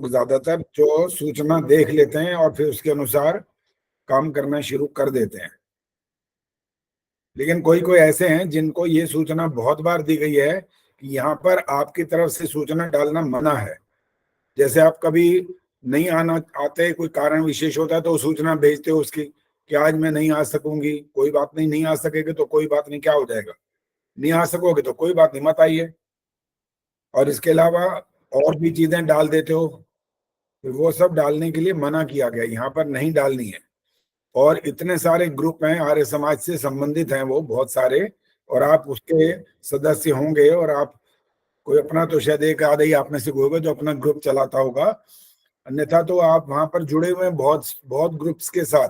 ज्यादातर जो सूचना देख लेते हैं और फिर उसके अनुसार काम करना शुरू कर देते हैं, लेकिन कोई कोई ऐसे हैं जिनको ये सूचना बहुत बार दी गई है कि यहाँ पर आपकी तरफ से सूचना डालना मना है। जैसे आप कभी नहीं आना आते, कोई कारण विशेष होता है तो सूचना भेजते हो उसकी कि आज मैं नहीं आ सकूंगी। कोई बात नहीं, नहीं आ सकेगे तो कोई बात नहीं, क्या हो जाएगा, नहीं आ सकोगे तो कोई बात नहीं, मत आइए। और इसके अलावा और भी चीजें डाल देते हो, फिर वो सब डालने के लिए मना किया गया, यहाँ पर नहीं डालनी है। और इतने सारे ग्रुप हैं आर्य समाज से संबंधित हैं वो बहुत सारे, और आप उसके सदस्य होंगे, और आप कोई अपना तो शायद एक आधा ही आप में से कोई होगा जो अपना ग्रुप चलाता होगा, अन्यथा तो आप वहां पर जुड़े हुए हैं बहुत बहुत ग्रुप्स के साथ,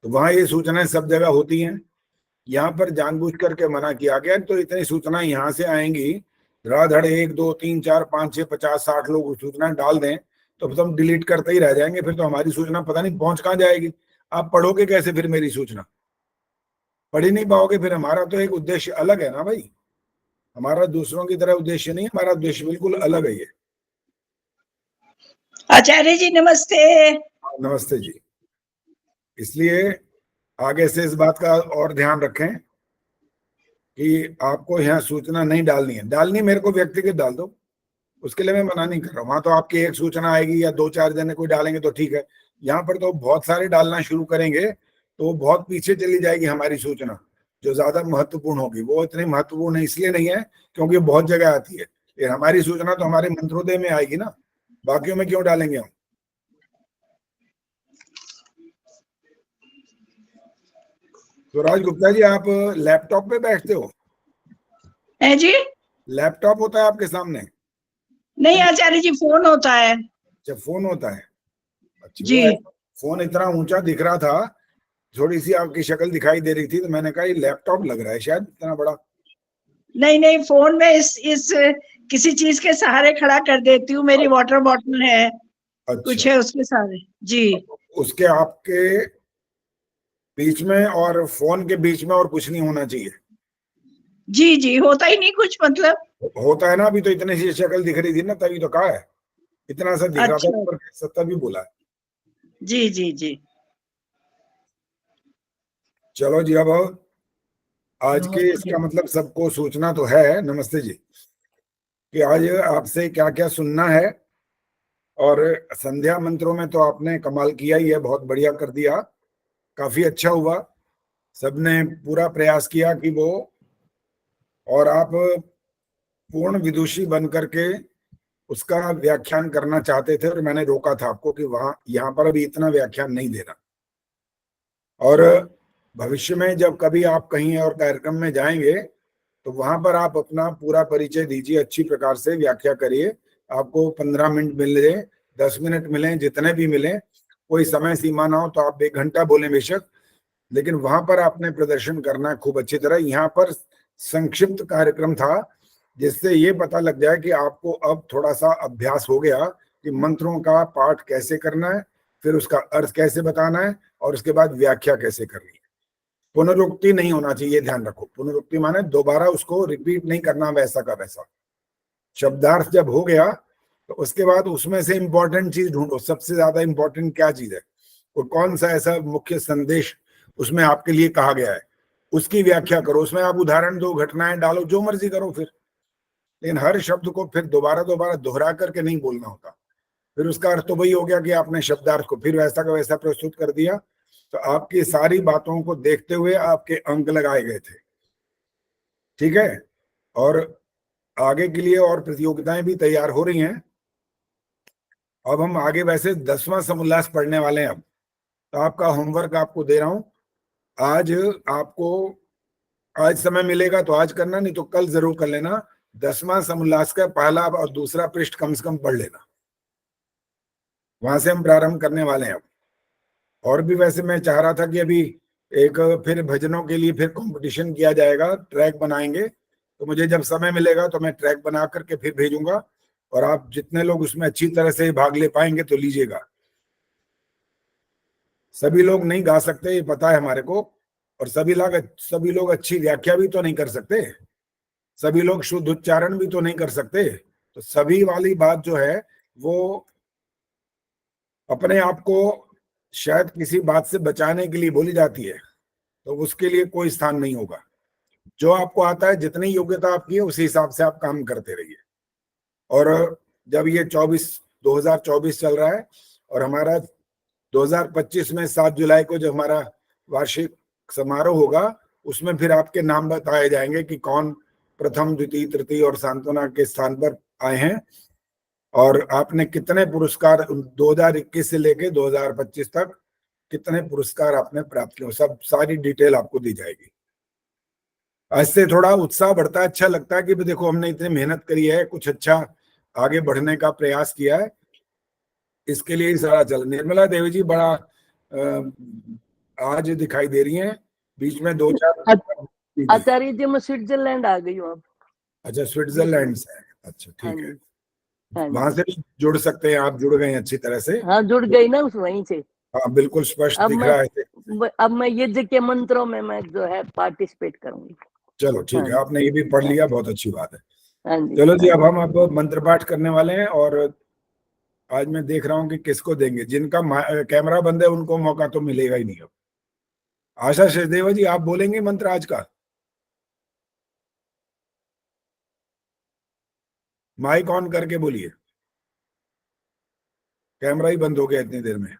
तो वहां ये सूचनाएं सब जगह होती हैं। यहाँ पर जानबूझ करके मना किया गया, तो इतनी सूचनाएं यहाँ से आएंगी, धड़ाधड़ 1 2 3 4 5 6 50 60 लोग सूचना डाल दें तो फिर हम डिलीट करते ही रह जाएंगे, फिर तो हमारी सूचना पता नहीं पहुंच कहाँ जाएगी। आप पढ़ोगे कैसे फिर मेरी सूचना, पढ़ ही नहीं पाओगे। फिर हमारा तो एक उद्देश्य अलग है ना भाई, हमारा दूसरों की तरह उद्देश्य नहीं, हमारा उद्देश्य बिल्कुल अलग है ये। आचार्य जी नमस्ते। नमस्ते जी। इसलिए आगे से इस बात का और ध्यान रखें कि आपको यहाँ सूचना नहीं डालनी है। डालनी मेरे को व्यक्तिगत डाल दो, उसके लिए मैं मना नहीं कर रहा हूँ। वहां तो आपकी एक सूचना आएगी या 2 4 जने कोई डालेंगे तो ठीक है, यहाँ पर तो बहुत सारे डालना शुरू करेंगे तो बहुत पीछे चली जाएगी हमारी सूचना। जो ज्यादा महत्वपूर्ण होगी वो इतनी महत्वपूर्ण इसलिए नहीं है क्योंकि बहुत जगह आती है, फिर हमारी सूचना तो हमारे मंत्रोदय में आएगी ना, बाकियों में क्यों डालेंगे हम। तो राज गुप्ता जी, आप लैपटॉप पे बैठते हो? है जी? लैपटॉप होता है आपके सामने? नहीं आचार्य जी, फोन होता है। अच्छा, फोन होता है। अच्छा, जी। वो फोन इतना ऊंचा दिख रहा था, थोड़ी सी आपकी शक्ल दिखाई दे रही थी, तो मैंने कहा ये लैपटॉप लग रहा है शायद इतना बड़ा। नहीं नहीं, फोन में इस किसी चीज के सहारे खड़ा कर देती हूँ। मेरी वाटर बॉटल है, अच्छा, कुछ है उसके सहारे। जी। उसके आपके बीच में और फोन के बीच में और कुछ नहीं होना चाहिए। जी जी, होता ही नहीं कुछ, मतलब होता है ना, अभी तो इतनी सी शक्ल दिख रही थी ना, तभी तो कहा है इतना सा दिख रहा था, अच्छा। ऊपर सत्ता भी बोला है। जी जी जी। चलो जी, अब आज के इसका मतलब सबको सूचना तो है, नमस्ते जी, कि आज आपसे क्या क्या सुनना है। और संध्या मंत्रों में तो आपने कमाल किया ही है, बहुत बढ़िया कर दिया, काफी अच्छा हुआ। सबने पूरा प्रयास किया कि वो, और आप पूर्ण विदुषी बन करके उसका व्याख्यान करना चाहते थे, और मैंने रोका था आपको कि वहां यहाँ पर अभी इतना व्याख्यान नहीं देना। और भविष्य में जब कभी आप कहीं और कार्यक्रम में जाएंगे तो वहां पर आप अपना पूरा परिचय दीजिए, अच्छी प्रकार से व्याख्या करिए। आपको 15 मिनट मिले, 10 मिनट मिले, जितने भी मिले, कोई समय सीमा ना हो तो आप 1 घंटा बोले बेशक, लेकिन वहां पर आपने प्रदर्शन करना है खूब अच्छी तरह। यहाँ पर संक्षिप्त कार्यक्रम था जिससे ये पता लग जाए कि आपको अब थोड़ा सा अभ्यास हो गया कि मंत्रों का पाठ कैसे करना है, फिर उसका अर्थ कैसे बताना है, और उसके बाद व्याख्या कैसे करनी है। पुनरुक्ति नहीं होना चाहिए, ध्यान रखो। पुनरुक्ति माने दोबारा उसको रिपीट नहीं करना वैसा का वैसा। शब्दार्थ जब हो गया तो उसके बाद उसमें से इंपॉर्टेंट चीज ढूंढो, सबसे ज्यादा इंपॉर्टेंट क्या चीज है, और कौन सा ऐसा मुख्य संदेश उसमें आपके लिए कहा गया है, उसकी व्याख्या करो। उसमें आप उदाहरण दो, घटनाएं डालो, जो मर्जी करो फिर, लेकिन हर शब्द को फिर दोबारा दोबारा दोहरा करके नहीं बोलना होता। फिर उसका अर्थ तो वही हो गया कि आपने शब्दार्थ को फिर वैसा का वैसा प्रस्तुत कर दिया। तो आपकी सारी बातों को देखते हुए आपके अंक लगाए गए थे, ठीक है। और आगे के लिए और प्रतियोगिताएं भी तैयार हो रही हैं। अब हम आगे वैसे 10वां समुल्लास पढ़ने वाले हैं। अब तो आपका होमवर्क आपको दे रहा हूं, आज आपको, आज समय मिलेगा तो आज करना, नहीं तो कल जरूर कर लेना। 10वां समुल्लास का पहला और दूसरा पृष्ठ कम से कम पढ़ लेना, वहां से हम प्रारंभ करने वाले हैं अब। और भी वैसे मैं चाह रहा था कि अभी एक फिर भजनों के लिए फिर कंपटीशन किया जाएगा, ट्रैक बनाएंगे, तो मुझे जब समय मिलेगा तो मैं ट्रैक बना करके फिर भेजूंगा, और आप जितने लोग उसमें अच्छी तरह से भाग ले पाएंगे तो लीजिएगा। सभी लोग नहीं गा सकते, ये पता है हमारे को, और सभी लोग अच्छी व्याख्या भी तो नहीं कर सकते, सभी लोग शुद्ध उच्चारण भी तो नहीं कर सकते। तो सभी वाली बात जो है वो अपने आप को शायद किसी बात से बचाने के लिए बोली जाती है, तो उसके लिए कोई स्थान नहीं होगा। जो आपको आता है, जितनी योग्यता आपकी है, उसी हिसाब से आप काम करते रहिए। और जब ये 2024 चल रहा है और हमारा 2025 में 7 जुलाई को जब हमारा वार्षिक समारोह होगा, उसमें फिर आपके नाम बताए जाएंगे कि कौन प्रथम, द्वितीय, तृतीय और सांत्वना के स्थान पर आए हैं, और आपने कितने पुरस्कार 2021 से लेके 2025 तक कितने पुरस्कार आपने प्राप्त किए, सब सारी डिटेल आपको दी जाएगी। इससे थोड़ा उत्साह बढ़ता है, अच्छा लगता है कि देखो हमने इतनी मेहनत करी है, कुछ अच्छा आगे बढ़ने का प्रयास किया है, इसके लिए ही सारा चल। निर्मला देवी जी बड़ा आज दिखाई दे रही हैं, बीच में 2-4 आचार्य जी मैं स्विट्जरलैंड आ गई हूँ अब। अच्छा, स्विट्जरलैंड से। अच्छा, हाँ ठीक है। जी, हाँ जी। वहां से भी जुड़ सकते हैं आप, जुड़ गए अच्छी तरह से। हाँ जुड़ गई ना उस वहीं से। हाँ, बिल्कुल स्पष्ट दिख रहा है। अब मैं यज्ञ के मंत्रों में मैं जो है पार्टिसिपेट करूंगी। चलो ठीक है, आपने ये भी पढ़ लिया, बहुत अच्छी बात है। हाँ जी। चलो जी, अब हम मंत्र पाठ करने वाले हैं, और आज मैं देख रहा हूँ कि किसको देंगे। जिनका कैमरा बंद है उनको मौका तो मिलेगा ही नहीं अब। आशा सचदेवा जी, आप बोलेंगे मंत्र आज का? माइक ऑन करके बोलिए, कैमरा ही बंद हो गया इतनी देर में।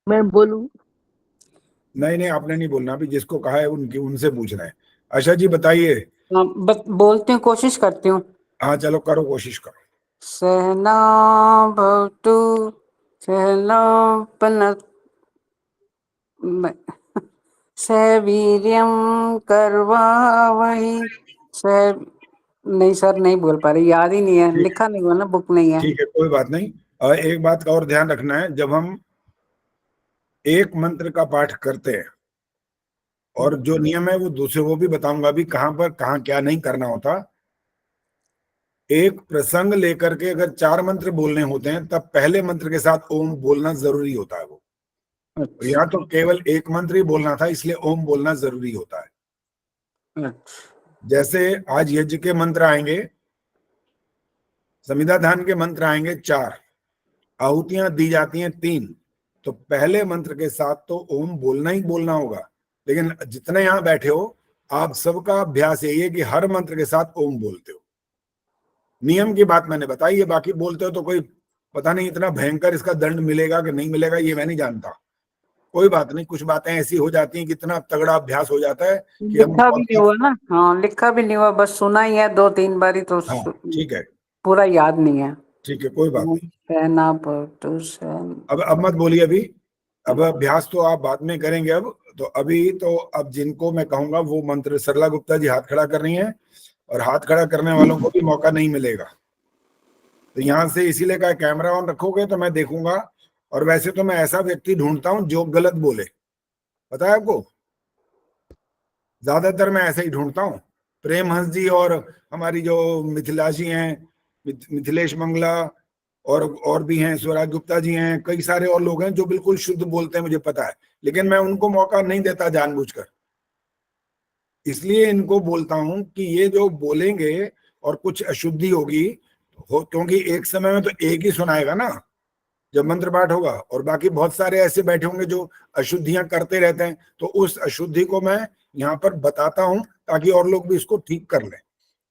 मैं बोलूं? नहीं नहीं, आपने नहीं बोलना, अभी जिसको कहा है उनकी उनसे पूछना है। आशा जी बताइए। हाँ, बोलती हूँ, कोशिश करती हूँ। हाँ चलो, करो, कोशिश करो। सहना भवतु सहना पनत सवीर्यम करवावहै सह। नहीं सर, नहीं बोल पा रही, याद ही नहीं है, लिखा नहीं हुआ ना, बुक नहीं है। ठीक है, कोई बात नहीं। और एक बात का और ध्यान रखना है, जब हम एक मंत्र का पाठ करते हैं, और जो नियम है वो दूसरे वो भी बताऊंगा अभी, कहाँ पर कहाँ क्या नहीं करना होता। एक प्रसंग लेकर के अगर 4 मंत्र बोलने होते हैं, तब पहले मंत्र के साथ ओम बोलना जरूरी होता है। वो यहाँ तो केवल एक मंत्र ही बोलना था, इसलिए ओम बोलना जरूरी होता है। जैसे आज यज्ञ के मंत्र आएंगे, समिधा दान के मंत्र आएंगे 4, आहुतियां दी जाती हैं 3, तो पहले मंत्र के साथ तो ओम बोलना ही बोलना होगा। लेकिन जितने यहाँ बैठे हो, आप सबका अभ्यास यही है कि हर मंत्र के साथ ओम बोलते हो। नियम की बात मैंने बताई है, बाकी बोलते हो तो कोई पता नहीं इतना भयंकर इसका दंड मिलेगा कि नहीं मिलेगा, ये मैं नहीं जानता। कोई बात नहीं, कुछ बातें ऐसी हो जाती हैं कि इतना तगड़ा अभ्यास हो जाता है कि हम लिखा भी नहीं हुआ ना। हाँ, लिखा भी नहीं हुआ, बस सुना ही है 2-3 बारी, तो हाँ, ठीक है, पूरा याद नहीं है। ठीक है, कोई बात नहीं। सहना भवतु सहना। अब मत बोलिए अभी, अब अभ्यास तो आप बाद में करेंगे। अब तो अभी तो अब जिनको मैं कहूंगा वो मंत्र, सरला गुप्ता जी हाथ खड़ा कर रही हैं, और हाथ खड़ा करने वालों को भी मौका नहीं मिलेगा। तो यहाँ से इसीलिए कहा कैमरा ऑन रखोगे तो मैं देखूंगा। और वैसे तो मैं ऐसा व्यक्ति ढूंढता हूँ जो गलत बोले, पता है आपको, ज्यादातर मैं ऐसा ही ढूंढता हूँ। प्रेम हंस जी और हमारी जो मिथिला जी हैं, मिथिलेश मंगला, और भी हैं, स्वराज गुप्ता जी हैं, कई सारे और लोग हैं जो बिल्कुल शुद्ध बोलते हैं, मुझे पता है, लेकिन मैं उनको मौका नहीं देता जानबूझकर। इसलिए इनको बोलता हूं कि ये जो बोलेंगे और कुछ अशुद्धि होगी, क्योंकि एक समय में तो एक ही सुनाएगा ना जब मंत्र पाठ होगा, और बाकी बहुत सारे ऐसे बैठे होंगे जो अशुद्धियां करते रहते हैं, तो उस अशुद्धि को मैं यहाँ पर बताता हूं ताकि और लोग भी इसको ठीक कर लें,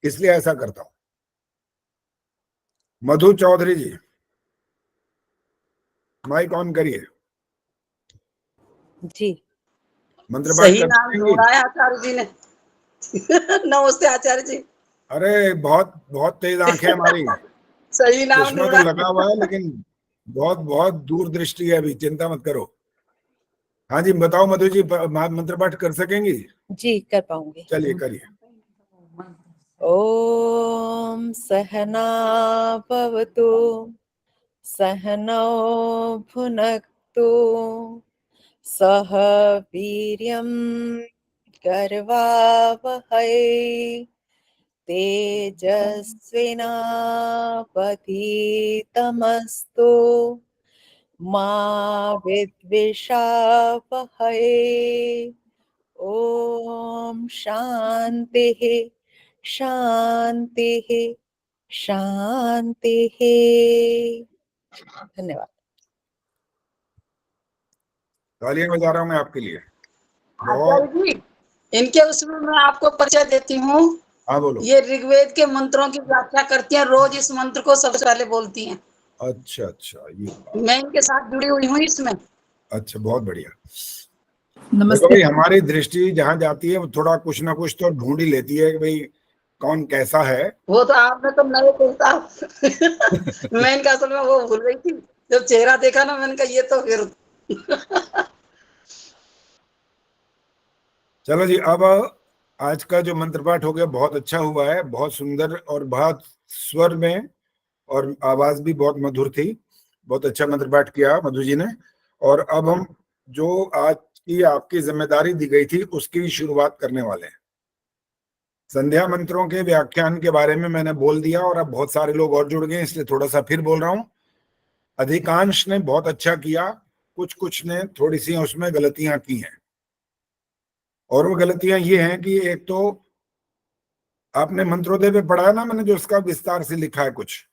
इसलिए ऐसा करता हूं। मधु चौधरी जी, माइक ऑन करिए जी। मंत्र पाठ सही नाम कर ढूंढा है आचार्य जी ने। नमस्ते आचार्य जी। अरे बहुत बहुत तेज आंखें हमारी। सही नाम चश्मा तो ढूंढा। लगा हुआ है, लेकिन बहुत बहुत दूर दृष्टि है अभी, चिंता मत करो। हाँ जी, बताओ मधु जी, मंत्र पाठ कर सकेंगी? जी कर पाऊंगी। चलिए करिए। ओम सहना भवतु सहनौ भुनक्तु सह वीर्यं करवावहै तेजस्विनावधीतमस्तु मा विद्विषावहै। ओम शांतिः शांतिः शांतिः। धन्यवाद। तालियां बजा रहा हूं मैं आपके लिए। आचार्य बहुत। जी, इनके उसमें मैं आपको परिचय देती हूँ। हाँ बोलो। ये ऋग्वेद के मंत्रों की व्याख्या करती हैं, रोज इस मंत्र को सबसे पहले बोलती हैं। अच्छा अच्छा, ये बात। मैं इनके साथ जुड़ी हुई हूँ इसमें। अच्छा, बहुत बढ़िया। देखो नमस्ते। भाई, हमारी दृष्टि जहां जाती है वो थोड़ा कुछ ना कुछ तो ढूंढ ही लेती है कि भाई कौन कैसा है। वो तो आपने तो नए कहता मैं इनका असल में वो भूल गई थी, जब चेहरा देखा ना मैंने कहा ये तो फिर चलो जी, अब आज का जो मंत्र पाठ हो गया बहुत अच्छा हुआ है, बहुत सुंदर और बहुत स्वर में, और आवाज भी बहुत मधुर थी। बहुत अच्छा मंत्र पाठ किया मधु जी ने। और अब हम जो आज की आपकी जिम्मेदारी दी गई थी उसकी शुरुआत करने वाले हैं। संध्या मंत्रों के व्याख्यान के बारे में मैंने बोल दिया और अब बहुत सारे लोग और जुड़ गए, इसलिए थोड़ा सा फिर बोल रहा हूं। अधिकांश ने बहुत अच्छा किया, कुछ कुछ ने थोड़ी सी उसमें गलतियां की हैं। और वो गलतियां ये हैं कि एक तो आपने मंत्रोदय पे पढ़ा है ना, मैंने जो उसका विस्तार से लिखा है, कुछ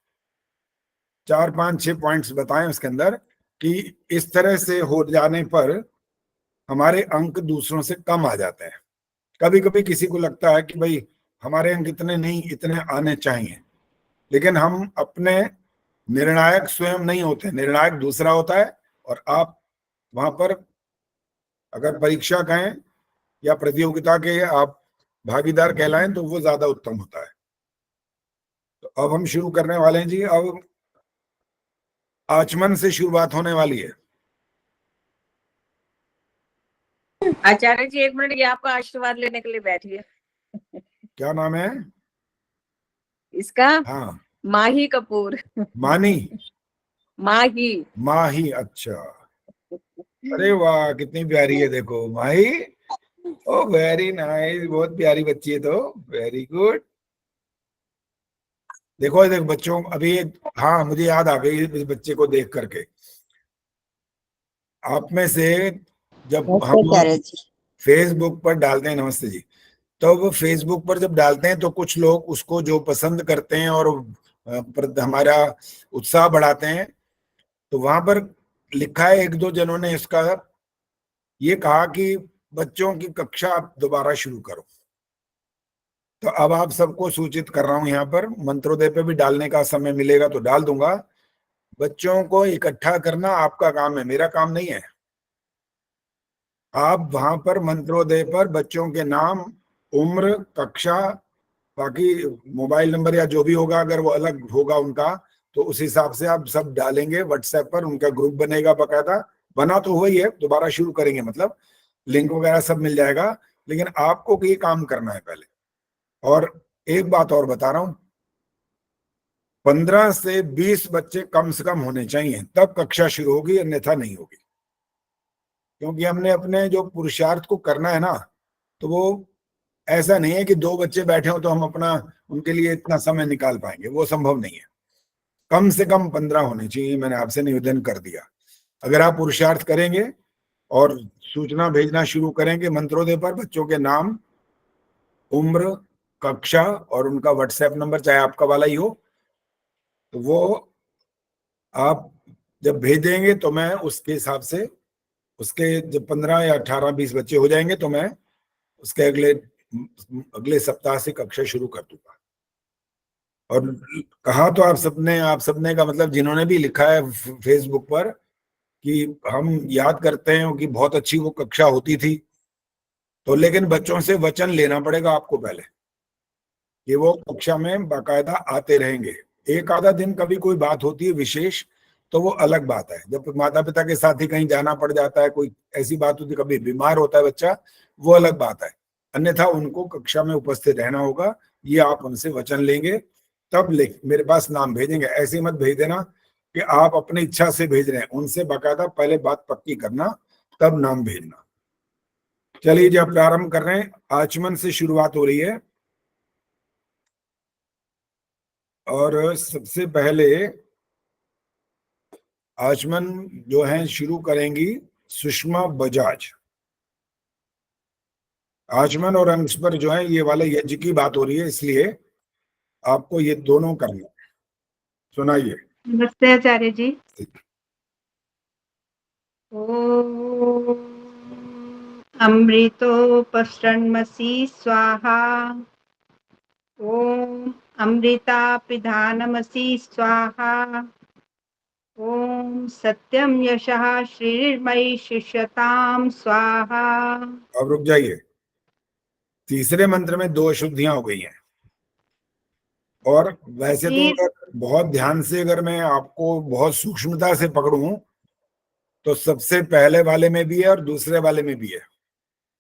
4 5 6 पॉइंट्स बताए उसके अंदर कि इस तरह से हो जाने पर हमारे अंक दूसरों से कम आ जाते हैं। कभी कभी किसी को लगता है कि भाई हमारे अंक इतने नहीं, इतने आने चाहिए, लेकिन हम अपने निर्णायक स्वयं नहीं होते, निर्णायक दूसरा होता है। और आप वहां पर अगर परीक्षा कहें या प्रतियोगिता के आप भागीदार कहलाएं तो वो ज्यादा उत्तम होता है। तो अब हम शुरू करने वाले हैं जी। अब आचमन से शुरुआत होने वाली है। आचार्य जी 1 मिनट, ये आपका आशीर्वाद लेने के लिए बैठिए। क्या नाम है इसका हाँ, माही कपूर। मानी। माही। माही, अच्छा। अरे वाह, कितनी प्यारी है, देखो माही। ओ वेरी नाइस, बहुत प्यारी बच्ची है, तो वेरी गुड। देखो देखो बच्चों, अभी हाँ मुझे याद आ गई इस बच्चे को देख करके। आप में से जब हम लोग फेसबुक पर डालते हैं, नमस्ते जी, तो वो फेसबुक पर जब डालते हैं तो कुछ लोग उसको जो पसंद करते हैं और हमारा उत्साह बढ़ाते हैं, तो वहां पर लिखा है, एक दो जनों ने इसका ये कहा कि बच्चों की कक्षा आप दोबारा शुरू करो। तो अब आप सबको सूचित कर रहा हूं, यहाँ पर मंत्रोदय पे भी डालने का समय मिलेगा तो डाल दूंगा। बच्चों को इकट्ठा करना आपका काम है, मेरा काम नहीं है। आप वहां पर मंत्रोदय पर बच्चों के नाम, उम्र, कक्षा, बाकी मोबाइल नंबर या जो भी होगा, अगर वो अलग होगा उनका, तो उस हिसाब से आप सब डालेंगे व्हाट्सएप पर। उनका ग्रुप बनेगा बकायदा, बना तो हुआ ही है, दोबारा शुरू करेंगे, मतलब लिंक वगैरह सब मिल जाएगा। लेकिन आपको ये काम करना है पहले। और एक बात और बता रहा हूं, 15 से 20 बच्चे कम से कम होने चाहिए, तब कक्षा शुरू होगी, अन्यथा नहीं होगी। क्योंकि हमने अपने जो पुरुषार्थ को करना है ना, तो वो ऐसा नहीं है कि 2 बच्चे बैठे हो तो हम अपना उनके लिए इतना समय निकाल पाएंगे, वो संभव नहीं है। कम से कम 15 होने चाहिए, मैंने आपसे निवेदन कर दिया। अगर आप पुरुषार्थ करेंगे और सूचना भेजना शुरू करेंगे मंत्रोदय पर, बच्चों के नाम, उम्र, कक्षा और उनका व्हाट्सएप नंबर, चाहे आपका वाला ही हो, तो वो आप जब भेजेंगे तो मैं उसके हिसाब से, उसके जब 15 या 18 20 बच्चे हो जाएंगे तो मैं उसके अगले सप्ताह से कक्षा शुरू कर दूंगा। और कहा तो आप सबने का मतलब, जिन्होंने भी लिखा है फेसबुक पर कि हम याद करते हैं कि बहुत अच्छी वो कक्षा होती थी, तो लेकिन बच्चों से वचन लेना पड़ेगा आपको पहले कि वो कक्षा में बाकायदा आते रहेंगे। एक आधा दिन कभी कोई बात होती है विशेष, तो वो अलग बात है। जब माता पिता के साथ ही कहीं जाना पड़ जाता है, कोई ऐसी बात होती है, कभी बीमार होता है बच्चा, वो अलग बात है। अन्यथा उनको कक्षा में उपस्थित रहना होगा, ये आप उनसे वचन लेंगे, तब मेरे पास नाम भेजेंगे। ऐसे मत भेज देना कि आप अपनी इच्छा से भेज रहे हैं, उनसे बाकायदा पहले बात पक्की करना, तब नाम भेजना। चलिए जब प्रारंभ कर रहे हैं, आचमन से शुरुआत हो रही है। और सबसे पहले आचमन जो है शुरू करेंगी सुषमा बजाज। आचमन और अंश पर जो है ये वाले यज्ञ की बात हो रही है, इसलिए आपको ये दोनों करना। सुनाइए। नमस्ते आचार्य जी। ॐ अमृतोपष्टन्मसि स्वाहा। ॐ अमृतापिधानमसि स्वाहा। ॐ सत्यं यशः श्रीर्मयि शिष्यतां स्वाहा। अब रुक जाइए। तीसरे मंत्र में 2 अशुद्धियां हो गई हैं, और वैसे तो जी। अगर बहुत ध्यान से, अगर मैं आपको बहुत सूक्ष्मता से पकड़ूं तो सबसे पहले वाले में भी है और दूसरे वाले में भी है।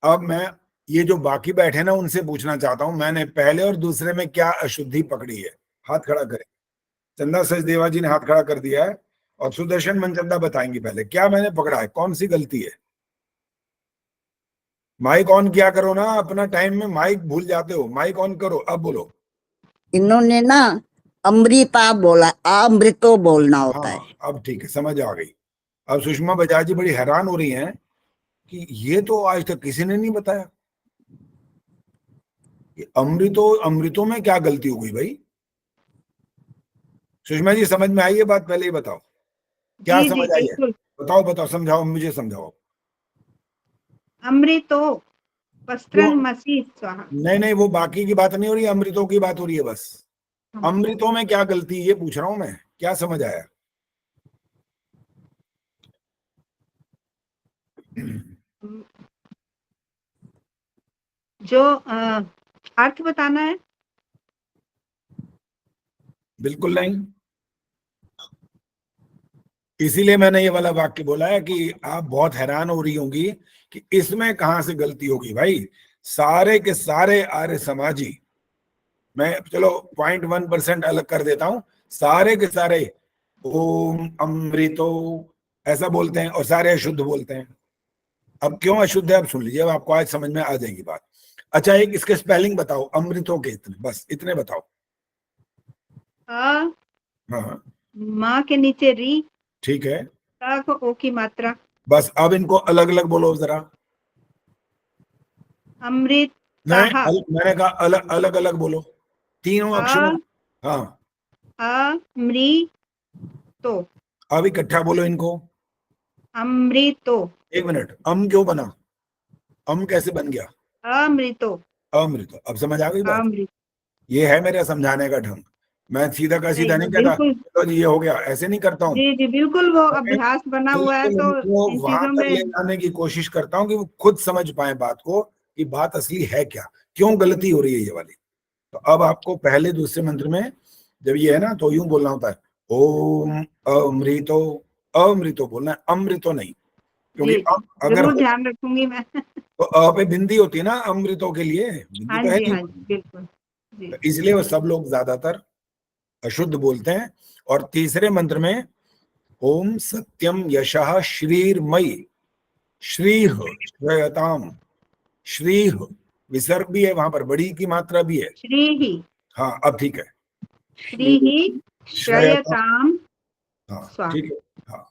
अब मैं ये जो बाकी बैठे ना उनसे पूछना चाहता हूं, मैंने पहले और दूसरे में क्या अशुद्धि पकड़ी है? हाथ खड़ा करें। चंदा सचदेवा जी ने हाथ खड़ा कर दिया है, और सुदर्शन मनचंदा बताएंगी पहले क्या मैंने पकड़ा है, कौन सी गलती है। माइक ऑन किया करो ना, अपना टाइम में माइक भूल जाते हो। माइक ऑन करो, अब बोलो। इन्होंने ना अमृता बोला, अमृतो बोलना होता हाँ, है। अब ठीक है, समझ आ गई। अब सुषमा बजाज जी बड़ी हैरान हो रही हैं कि ये तो आज तक किसी ने नहीं बताया कि अमृतों में क्या गलती हो गई भाई। सुषमा जी समझ में आई ये बात? पहले ही बताओ क्या जी जी समझ आई है। बिल्कुल। बताओ, समझाओ, मुझे समझाओ। अमृतो क्यों? पस्त्रन्मसि स्वाहा। नहीं, वो बाकी की बात नहीं हो रही, अमृतों की बात हो रही है बस। अमृतों में क्या गलती, ये पूछ रहा हूं मैं, क्या समझ आया? जो अर्थ बताना है। बिल्कुल नहीं, इसीलिए मैंने ये वाला वाक्य बोला है कि आप बहुत हैरान हो रही होंगी कि इसमें कहां से गलती होगी भाई। सारे के सारे आर्य समाजी, मैं चलो 0.1% अलग कर देता हूं, सारे के सारे ओम अमृतो ऐसा बोलते हैं और सारे अशुद्ध बोलते हैं। अब क्यों अशुद्ध है अब सुन लीजिए, अब आपको आज समझ में आ जाएगी बात। अच्छा, एक इसके स्पेलिंग बताओ अमृतों के, इतने बस इतने बताओ। अ हाँ माँ के नीचे री, ठीक है, ता को ओ की मात्रा। बस अब इनको अलग अलग बोलो जरा। अमृत मैंने कहा अलग अलग अलग बोलो, तीनों अक्षरों। हाँ, अमृतो। अब इकट्ठा बोलो इनको। अमृतो। एक मिनट, क्यों बना? कैसे बन गया? अमृतो। अमृत। अब समझ आ गई बात? अमृत। ये है मेरा समझाने का ढंग। मैं सीधा का सीधा नहीं कहता बिल्कुल। तो जी ये हो गया, ऐसे नहीं करता हूँ। जी जी बिल्कुल, वो अभ्यास बना हुआ है तो उनको इन वहां चीजों तक ले में। जाने की कोशिश करता हूँ कि वो खुद समझ पाए बात को, कि बात असली है क्या, क्यों गलती हो रही है ये वाली। तो अब आपको पहले दूसरे मंत्र में जब ये है ना तो यूं बोलना होता है, ओम अमृतो। अमृतो बोलना है, अमृतो नहीं, क्योंकि जी अगर जरूर ध्यान रखूंगी मैं। तो अ पे बिंदी होती है ना अमृतों के लिए, बिंदी हाँ तो है जी नहीं। हाँ जी बिल्कुल। जी तो इसलिए वो सब लोग ज्यादातर अशुद्ध बोलते हैं। और तीसरे मंत्र में ओम सत्यम यशः श्रीर्मयि, श्रीह श्रयताम, श्रीह विसर्ग भी है वहां पर, बड़ी की मात्रा भी है। श्री ही। हाँ अब ठीक है, श्री ही श्रयताम। श्रयताम हाँ स्वाहा। ठीक है, हाँ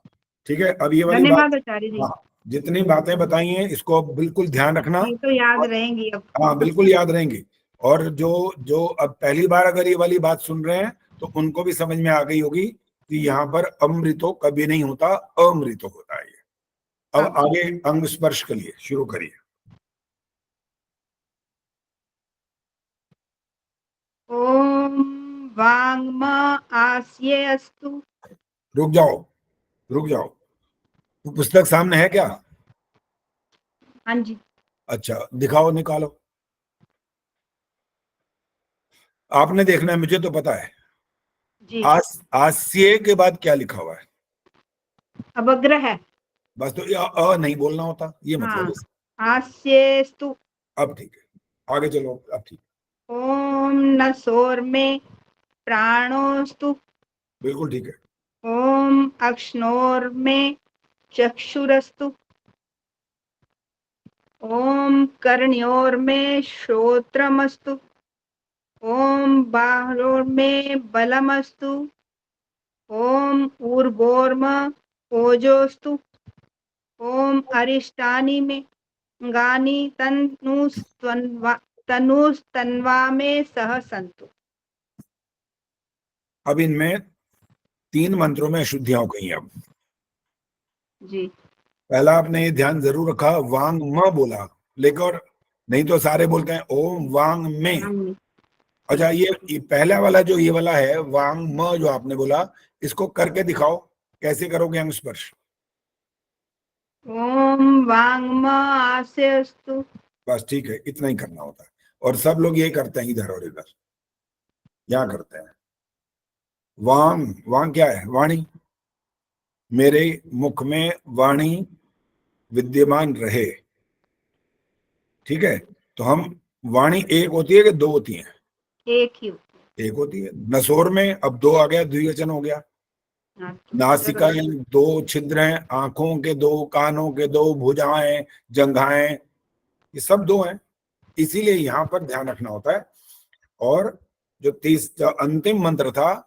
ठीक है। अब ये वाली बात, धन्यवाद आचार्य जी। हाँ जितनी बातें बताई हैं इसको अब बिल्कुल ध्यान रखना। ये तो याद रहेंगी अब। हाँ बिल्कुल याद रहेंगी। और जो जो अब पहली बार अगर ये वाली बात सुन रहे हैं तो उनको भी समझ में आ गई होगी कि यहाँ पर अमृतो कभी नहीं होता, अमृतो होता है ये। अब हाँ। आगे अंग स्पर्श के लिए शुरू करिए। ओम वांग्म आस्ये अस्तु। रुक जाओ, रुक जाओ, वो पुस्तक सामने है क्या? हाँ जी। अच्छा दिखाओ, निकालो। आपने देखना है, मुझे तो पता है। जी आस्ये के बाद क्या लिखा हुआ है? अवग्रह है। बस तो नहीं बोलना होता, ये हाँ मतलब आस्येस्तु। अब ठीक है, आगे चलो, अब ठीक। ओम नसोर में प्राणोस्तु। बिल्कुल ठीक है। ओम अक्ष्णोर में चक्षुरस्तु। ओम कर्ण्योर में श्रोत्रमस्तु। ओम बाह्योर में बलमस्तु। ओम ऊर्वोर्म ओजोस्तु। ओम अरिष्टानि में गानि तनुस्तन्वा में सह संतु। अब इनमें 3 मंत्रों में अशुद्धियां हो गई हैं। अब जी पहला आपने ये ध्यान जरूर रखा, वांग म बोला, लेकिन नहीं तो सारे बोलते हैं ओम वांग में। अच्छा, ये पहला वाला जो ये वाला है वांग म जो आपने बोला, इसको करके दिखाओ, कैसे करोगे अंग स्पर्श? ओम वांग्म आसे अस्तु। बस ठीक है, इतना ही करना होता है। और सब लोग ये करते हैं, इधर और इधर यहाँ करते हैं। वांग, वांग क्या है? वाणी। मेरे मुख में वाणी विद्यमान रहे, ठीक है। तो हम, वाणी एक होती है कि दो होती है? एक ही एक होती है। नसोर में अब दो आ गया, द्विवचन हो गया। नासिकाएं दो, छिद्र हैं, आंखों के दो, कानों के दो, भुजाएं, जंघाएं, ये सब दो हैं, इसीलिए यहां पर ध्यान रखना होता है। और जो अंतिम मंत्र था,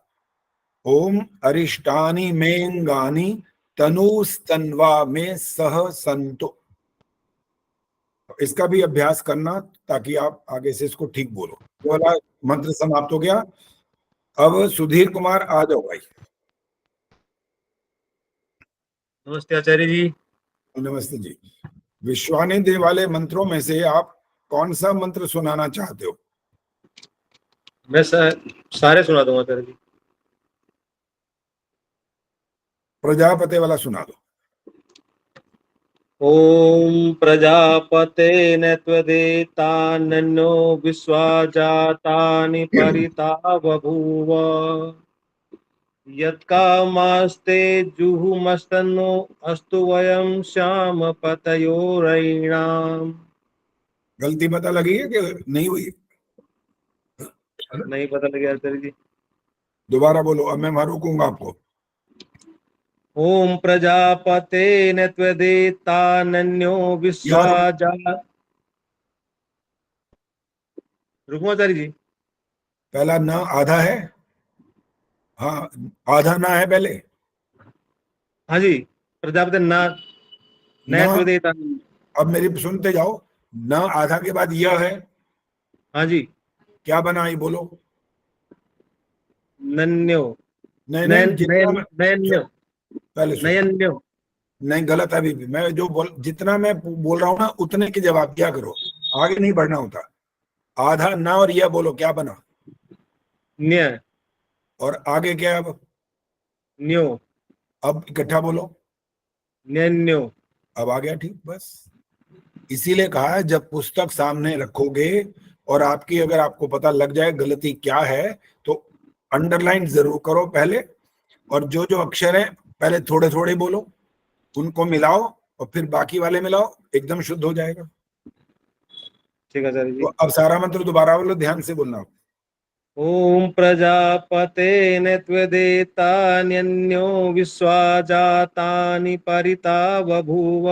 ओम अरिष्टानि मेंगानि तनुस्तन्वा में सह संतो, इसका भी अभ्यास करना ताकि आप आगे से इसको ठीक बोलो। ये वाला मंत्र समाप्त हो गया। अब सुधीर कुमार आ जाओ भाई। नमस्ते आचार्य जी। नमस्ते जी। विश्वानिधि वाले मंत्रों में से आप कौन सा मंत्र सुनाना चाहते हो? मैं सारे सुना दूंगा आचार्य जी। प्रजापति वाला सुना दो। ओम प्रजापते न त्वदेतानन्यो विश्वा जातानि परिता बभूव यत्कामास्ते जुहुमस्तन्नो अस्तु वयं श्याम पतयोरयिणाम्। गलती पता लगी है कि नहीं हुई? नहीं पता लगा आचार्य जी। दोबारा बोलो, अब मैं रोकूंगा आपको। ओम प्रजापते न त्वदेतानन्यो विश्वा जा। रुको आचार्य जी। पहला न आधा है, हाँ आधा ना है पहले। हाँ जी, प्रजापति ना त्वदेता। अब मेरी सुनते जाओ, न आधा के बाद यह है। हाँ जी। क्या बना ये बोलो? नन्यो। नहीं नयन्यो। पहले नयन्यो। नहीं, गलत है अभी भी। मैं जितना मैं बोल रहा हूँ ना, उतने के जवाब क्या करो, आगे नहीं बढ़ना होता। आधा ना और यह बोलो, क्या बना? न्य। और आगे क्या अब? न्यो। अब इकट्ठा बोलो, न्यो। अब आ गया ठीक। बस इसीलिए कहा है, जब पुस्तक सामने रखोगे और आपकी अगर आपको पता लग जाए गलती क्या है, तो अंडरलाइन जरूर करो पहले, और जो जो अक्षर है पहले थोड़े थोड़े बोलो, उनको मिलाओ और फिर बाकी वाले मिलाओ, एकदम शुद्ध हो जाएगा। ठीक है सर जी। तो अब सारा मंत्र दोबारा बोलो, ध्यान से बोलना। ओम प्रजापते न त्वदेतान्यो विश्वा जातानि परिता बभूव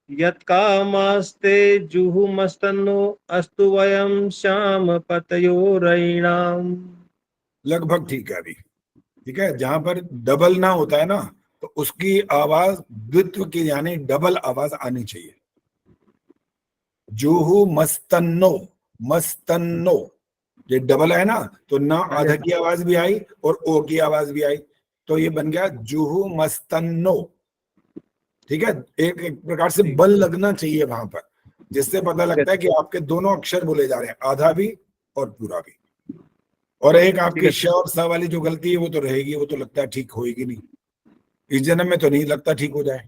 यत्कामास्ते जुहुमस्तन्नो अस्तु वयं श्याम पतयोरयिणाम्। लगभग ठीक है अभी, ठीक है। जहां पर डबल ना होता है ना, तो उसकी आवाज द्वित्व की यानी डबल आवाज आनी चाहिए। जुहु मस्तन्नो, मस्तन्नो, ये डबल है ना, तो ना आधा की आवाज भी आई और ओ की आवाज भी आई, तो ये बन गया जुहु मस्तन्नो। ठीक है, एक प्रकार से बल लगना चाहिए वहां पर, जिससे पता लगता है कि आपके दोनों अक्षर बोले जा रहे हैं, आधा भी और पूरा भी। और एक आपकी श और स वाली जो गलती है वो तो रहेगी, वो तो लगता है ठीक होएगी नहीं, इस जन्म में तो नहीं लगता ठीक हो जाए।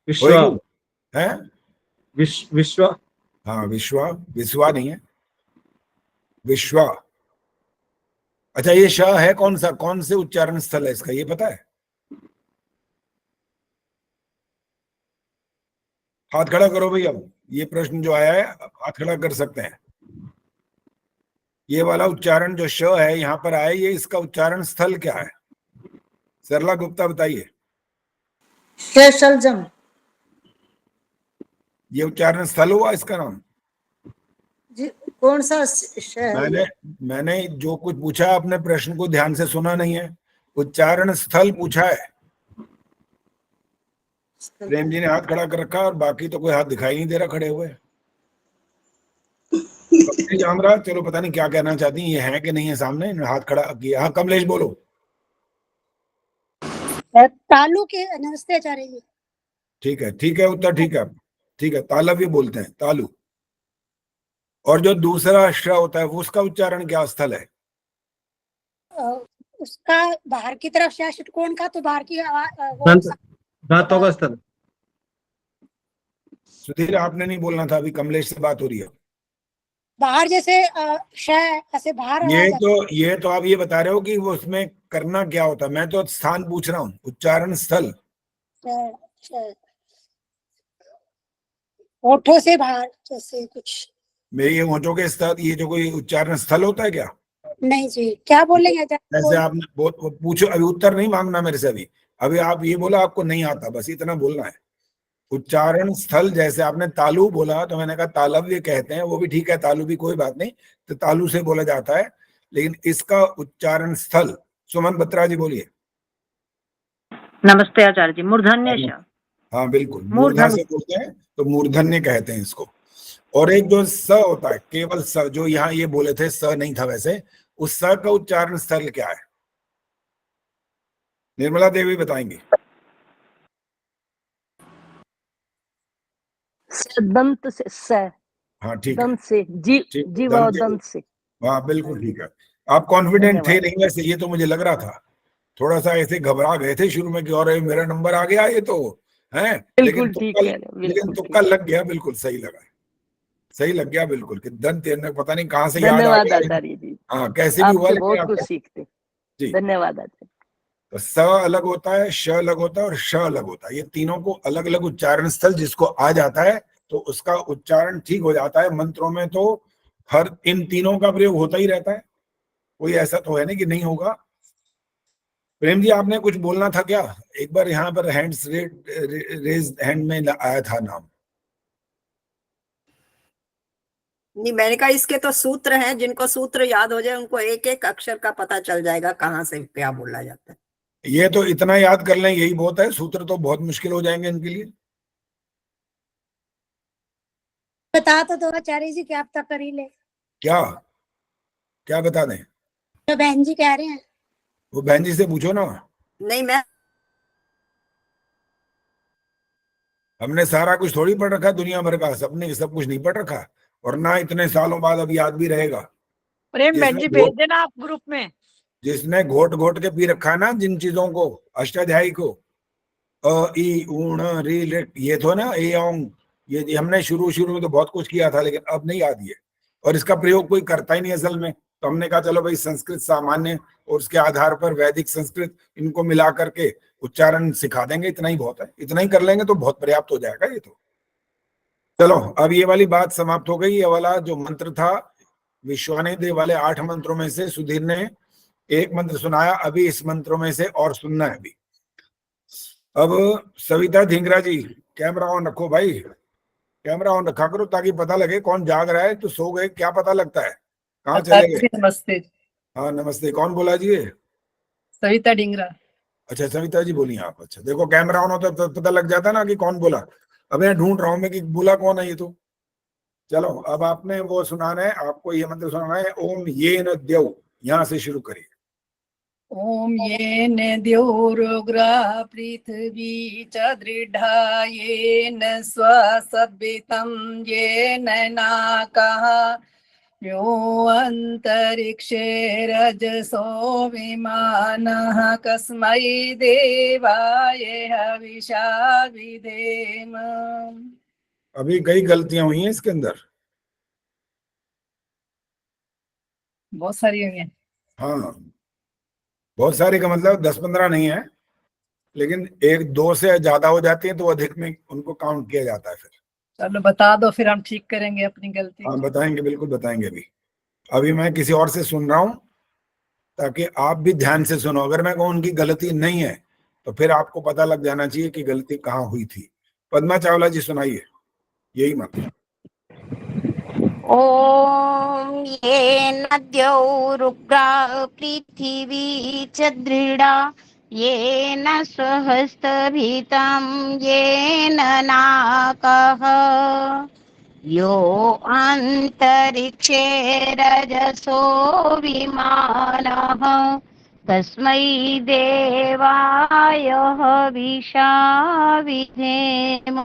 विश्वा है, विश्वा, हाँ विश्वा, विश्वा नहीं है, विश्वा। अच्छा, ये श है कौन सा, कौन से उच्चारण स्थल है इसका, ये पता है? हाथ खड़ा करो भाई। अब ये प्रश्न जो आया है, हाथ खड़ा कर सकते हैं। ये वाला उच्चारण जो श है यहाँ पर आया, ये इसका उच्चारण स्थल क्या है? सरला गुप्ता बताइए। शेषलजम। ये उच्चारण स्थल हुआ इसका नाम? जी, कौन सा है? मैंने जो कुछ पूछा अपने प्रश्न को ध्यान से सुना नहीं है। उच्चारण स्थल पूछा है। प्रेम जी ने हाथ खड़ा कर रखा और बाकी तो कोई हाथ दिखाई नहीं दे रहा खड़े हुए। जान रहा, चलो पता नहीं क्या कहना चाहती है, ये है कि नहीं है सामने, हाथ खड़ा किया। हाँ कमलेश बोलो। तालु के नमस्ते आचार्य जी। ठीक है उत्तर ठीक है। ठीक है, तालव्य बोलते हैं, तालु। और जो दूसरा श होता है वो उसका उच्चारण क्या स्थल है? उसका बाहर की तरफ से षटकोण का तो बाहर की दांतों का स्थल। सुधीर आपने नहीं बोलना था, अभी कमलेश से बात हो रही है। बाहर जैसे ऐसे बाहर ये तो आप ये बता रहे हो कि वो उसमें करना क्या होता है। मैं तो स्थान पूछ रहा हूँ, उच्चारण स्थल। होठों से बाहर जैसे कुछ। मेरे ये होठों के स्थल, ये जो कोई उच्चारण स्थल होता है क्या? नहीं जी, क्या बोलेंगे ऐसे आपने बहुत पूछो, अभी उत्तर नहीं मांगना मेरे से। अभी आप ये बोला आपको नहीं आता, बस इतना बोलना है। उच्चारण स्थल, जैसे आपने तालु बोला तो मैंने कहा तालव्य कहते हैं, वो भी ठीक है, तालु भी कोई बात नहीं, तो तालु से बोला जाता है। लेकिन इसका उच्चारण स्थल, सुमन बत्रा जी बोलिए। नमस्ते आचार्य जी। मूर्धन्य। हाँ बिल्कुल, मूर्धा से बोलते हैं तो मूर्धन्य कहते हैं इसको। और एक जो स होता है, केवल स, जो यहाँ ये बोले थे स नहीं था वैसे, उस स का उच्चारण स्थल क्या है? निर्मला देवी बताएंगी। दंत से स। हाँ ठीक है, दंत से जीव और दंत से। हाँ बिल्कुल ठीक है। आप कॉन्फिडेंट थे नहीं वैसे, ये तो मुझे लग रहा था। थोड़ा सा ऐसे घबरा गए थे शुरू में कि और मेरा नंबर आ गया ये तो है, लेकिन तुक्का लग गया, बिल्कुल सही लगा, सही लग गया बिल्कुल। कि दंत पता नहीं कहाँ से याद आ धन्यवाद गया। आचार्य जी। हाँ कैसे भी हुआ, आपसे बहुत कुछ सीखते। जी धन्यवाद आचार्य। तो स अलग होता है, श अलग होता है और श अलग होता है। ये तीनों को अलग अलग उच्चारण स्थल जिसको आ जाता है तो उसका उच्चारण ठीक हो जाता है। मंत्रों में तो हर इन तीनों का प्रयोग होता ही रहता है, कोई ऐसा तो है नहीं कि नहीं होगा। प्रेम जी आपने कुछ बोलना था क्या? एक बार यहाँ पर हैंड्स रेज हैंड में आया था नाम। नहीं, मैंने कहा इसके तो सूत्र हैं, जिनको सूत्र याद हो जाए उनको एक एक अक्षर का पता चल जाएगा कहाँ से क्या बोला जाता है। ये तो इतना याद कर लें यही बहुत है, सूत्र तो बहुत मुश्किल हो जाएंगे इनके लिए। बता तो दो आचार्य जी, क्या पता कर ही ले। क्या क्या बता दें? तो बहन जी कह रहे हैं। वो बहन जी से पूछो ना। नहीं, मैं हमने सारा कुछ थोड़ी पढ़ रखा दुनिया भर का, सबने सब कुछ नहीं पढ़ रखा, और ना इतने सालों बाद अब याद भी रहेगा। प्रेम बहन जी भेज देना आप ग्रुप में। जिसने घोट घोट के पी रखा है ना जिन चीजों को, अष्टाध्यायी को, अ ई ऊण री लिट, ये तो ना ए ओंग, ये हमने शुरू में तो बहुत कुछ किया था, लेकिन अब नहीं याद ये। और इसका प्रयोग कोई करता ही नहीं असल में। तो हमने कहा चलो भाई संस्कृत सामान्य और उसके आधार पर वैदिक संस्कृत, इनको मिला करके उच्चारण सिखा देंगे, इतना ही बहुत है। इतना ही कर लेंगे तो बहुत पर्याप्त हो जाएगा ये तो। चलो अब ये वाली बात समाप्त हो गई। ये वाला जो मंत्र था विश्वानिदेव वाले 8 मंत्रों में से सुधीर ने एक मंत्र सुनाया, अभी इस मंत्रों में से और सुनना है अभी। अब सविता धिंगरा जी कैमरा ऑन रखो भाई, कैमरा ऑन रखा करो ताकि पता लगे कौन जाग रहा है। तो सो गए क्या पता लगता है, कहाँ चले गए? नमस्ते। हाँ नमस्ते, कौन बोला जी? सविता डिंगरा। अच्छा सविता जी बोली आप। अच्छा देखो कैमरा ऑन होता तो पता लग जाता ना कि कौन बोला। अब मैं ढूंढ रहा हूँ मैं कि बोला कौन है ये तो। चलो अब आपने वो सुनाना है, आपको ये मंत्र सुनाना है, ओम येन द्यौ, यहाँ से शुरू करिए। ओम येन द्यौरुग्रा पृथ्वी च दृढ़ा येन स्वसद्भितं येन नाकः यो अंतरिक्षे रजसो विमानः कस्मै देवाय हविषा विधेम। अभी कई गलतियां हुई हैं इसके अंदर, बहुत सारी हुई हैं। हाँ बहुत सारे का मतलब 10-15 नहीं है, लेकिन 1-2 से ज्यादा हो जाती है तो अधिक में उनको काउंट किया जाता है। फिर चलो बता दो, फिर हम ठीक करेंगे अपनी गलती। हाँ बताएंगे, बिल्कुल बताएंगे। अभी मैं किसी और से सुन रहा हूं ताकि आप भी ध्यान से सुनो। अगर मैं कहूँ उनकी गलती नहीं है तो फिर आपको पता लग जाना चाहिए कि गलती कहाँ हुई थी। पद्मा चावला जी सुनाइए यही मंत्र। ओम येन द्यौरुग्रा पृथिवी च दृढ़ा येन सहस्रभितं येन नाकः यो अंतरिक्षे रजसो विमानः तस्मै देवाय हविषा विधेम।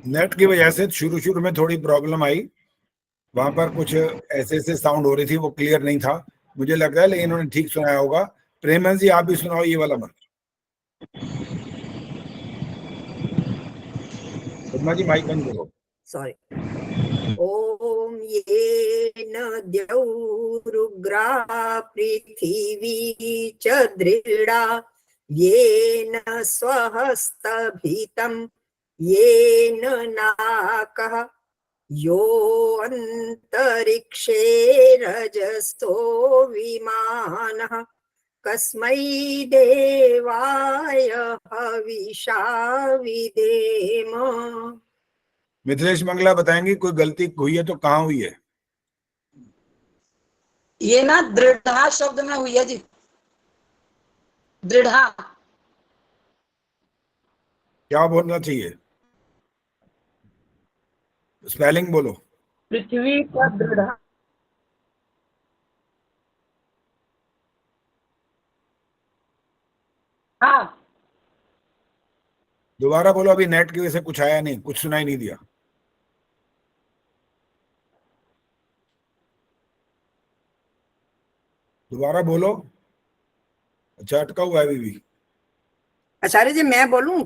नेट की वजह से शुरू में थोड़ी प्रॉब्लम आई, वहां पर कुछ ऐसे साउंड हो रही थी, वो क्लियर नहीं था मुझे लग रहा है, लेकिन इन्होंने ठीक सुनाया होगा। प्रेमन जी आप भी सुनाओ ये वाला मंत्र। पद्मा जी माइक बंद करो। सॉरी। ओम येन द्यौरुग्रा पृथिवी च दृढा येन स्वहस्तभितं येन नाकः यो अंतरिक्षे रजसो विमानः कस्मै देवाय हविषा विधेम। मिथिलेश मंगला बताएंगे कोई गलती हुई है तो कहाँ हुई है? ये ना दृढ़ा शब्द में हुई है जी, दृढ़ा। क्या बोलना चाहिए? स्पेलिंग बोलो। पृथ्वी का दृढ़ा। हाँ दोबारा बोलो, अभी नेट की वजह से कुछ आया नहीं, कुछ सुनाई नहीं दिया। दोबारा बोलो। अच्छा अटका हुआ है अभी भी। आचार्य जी मैं बोलूं,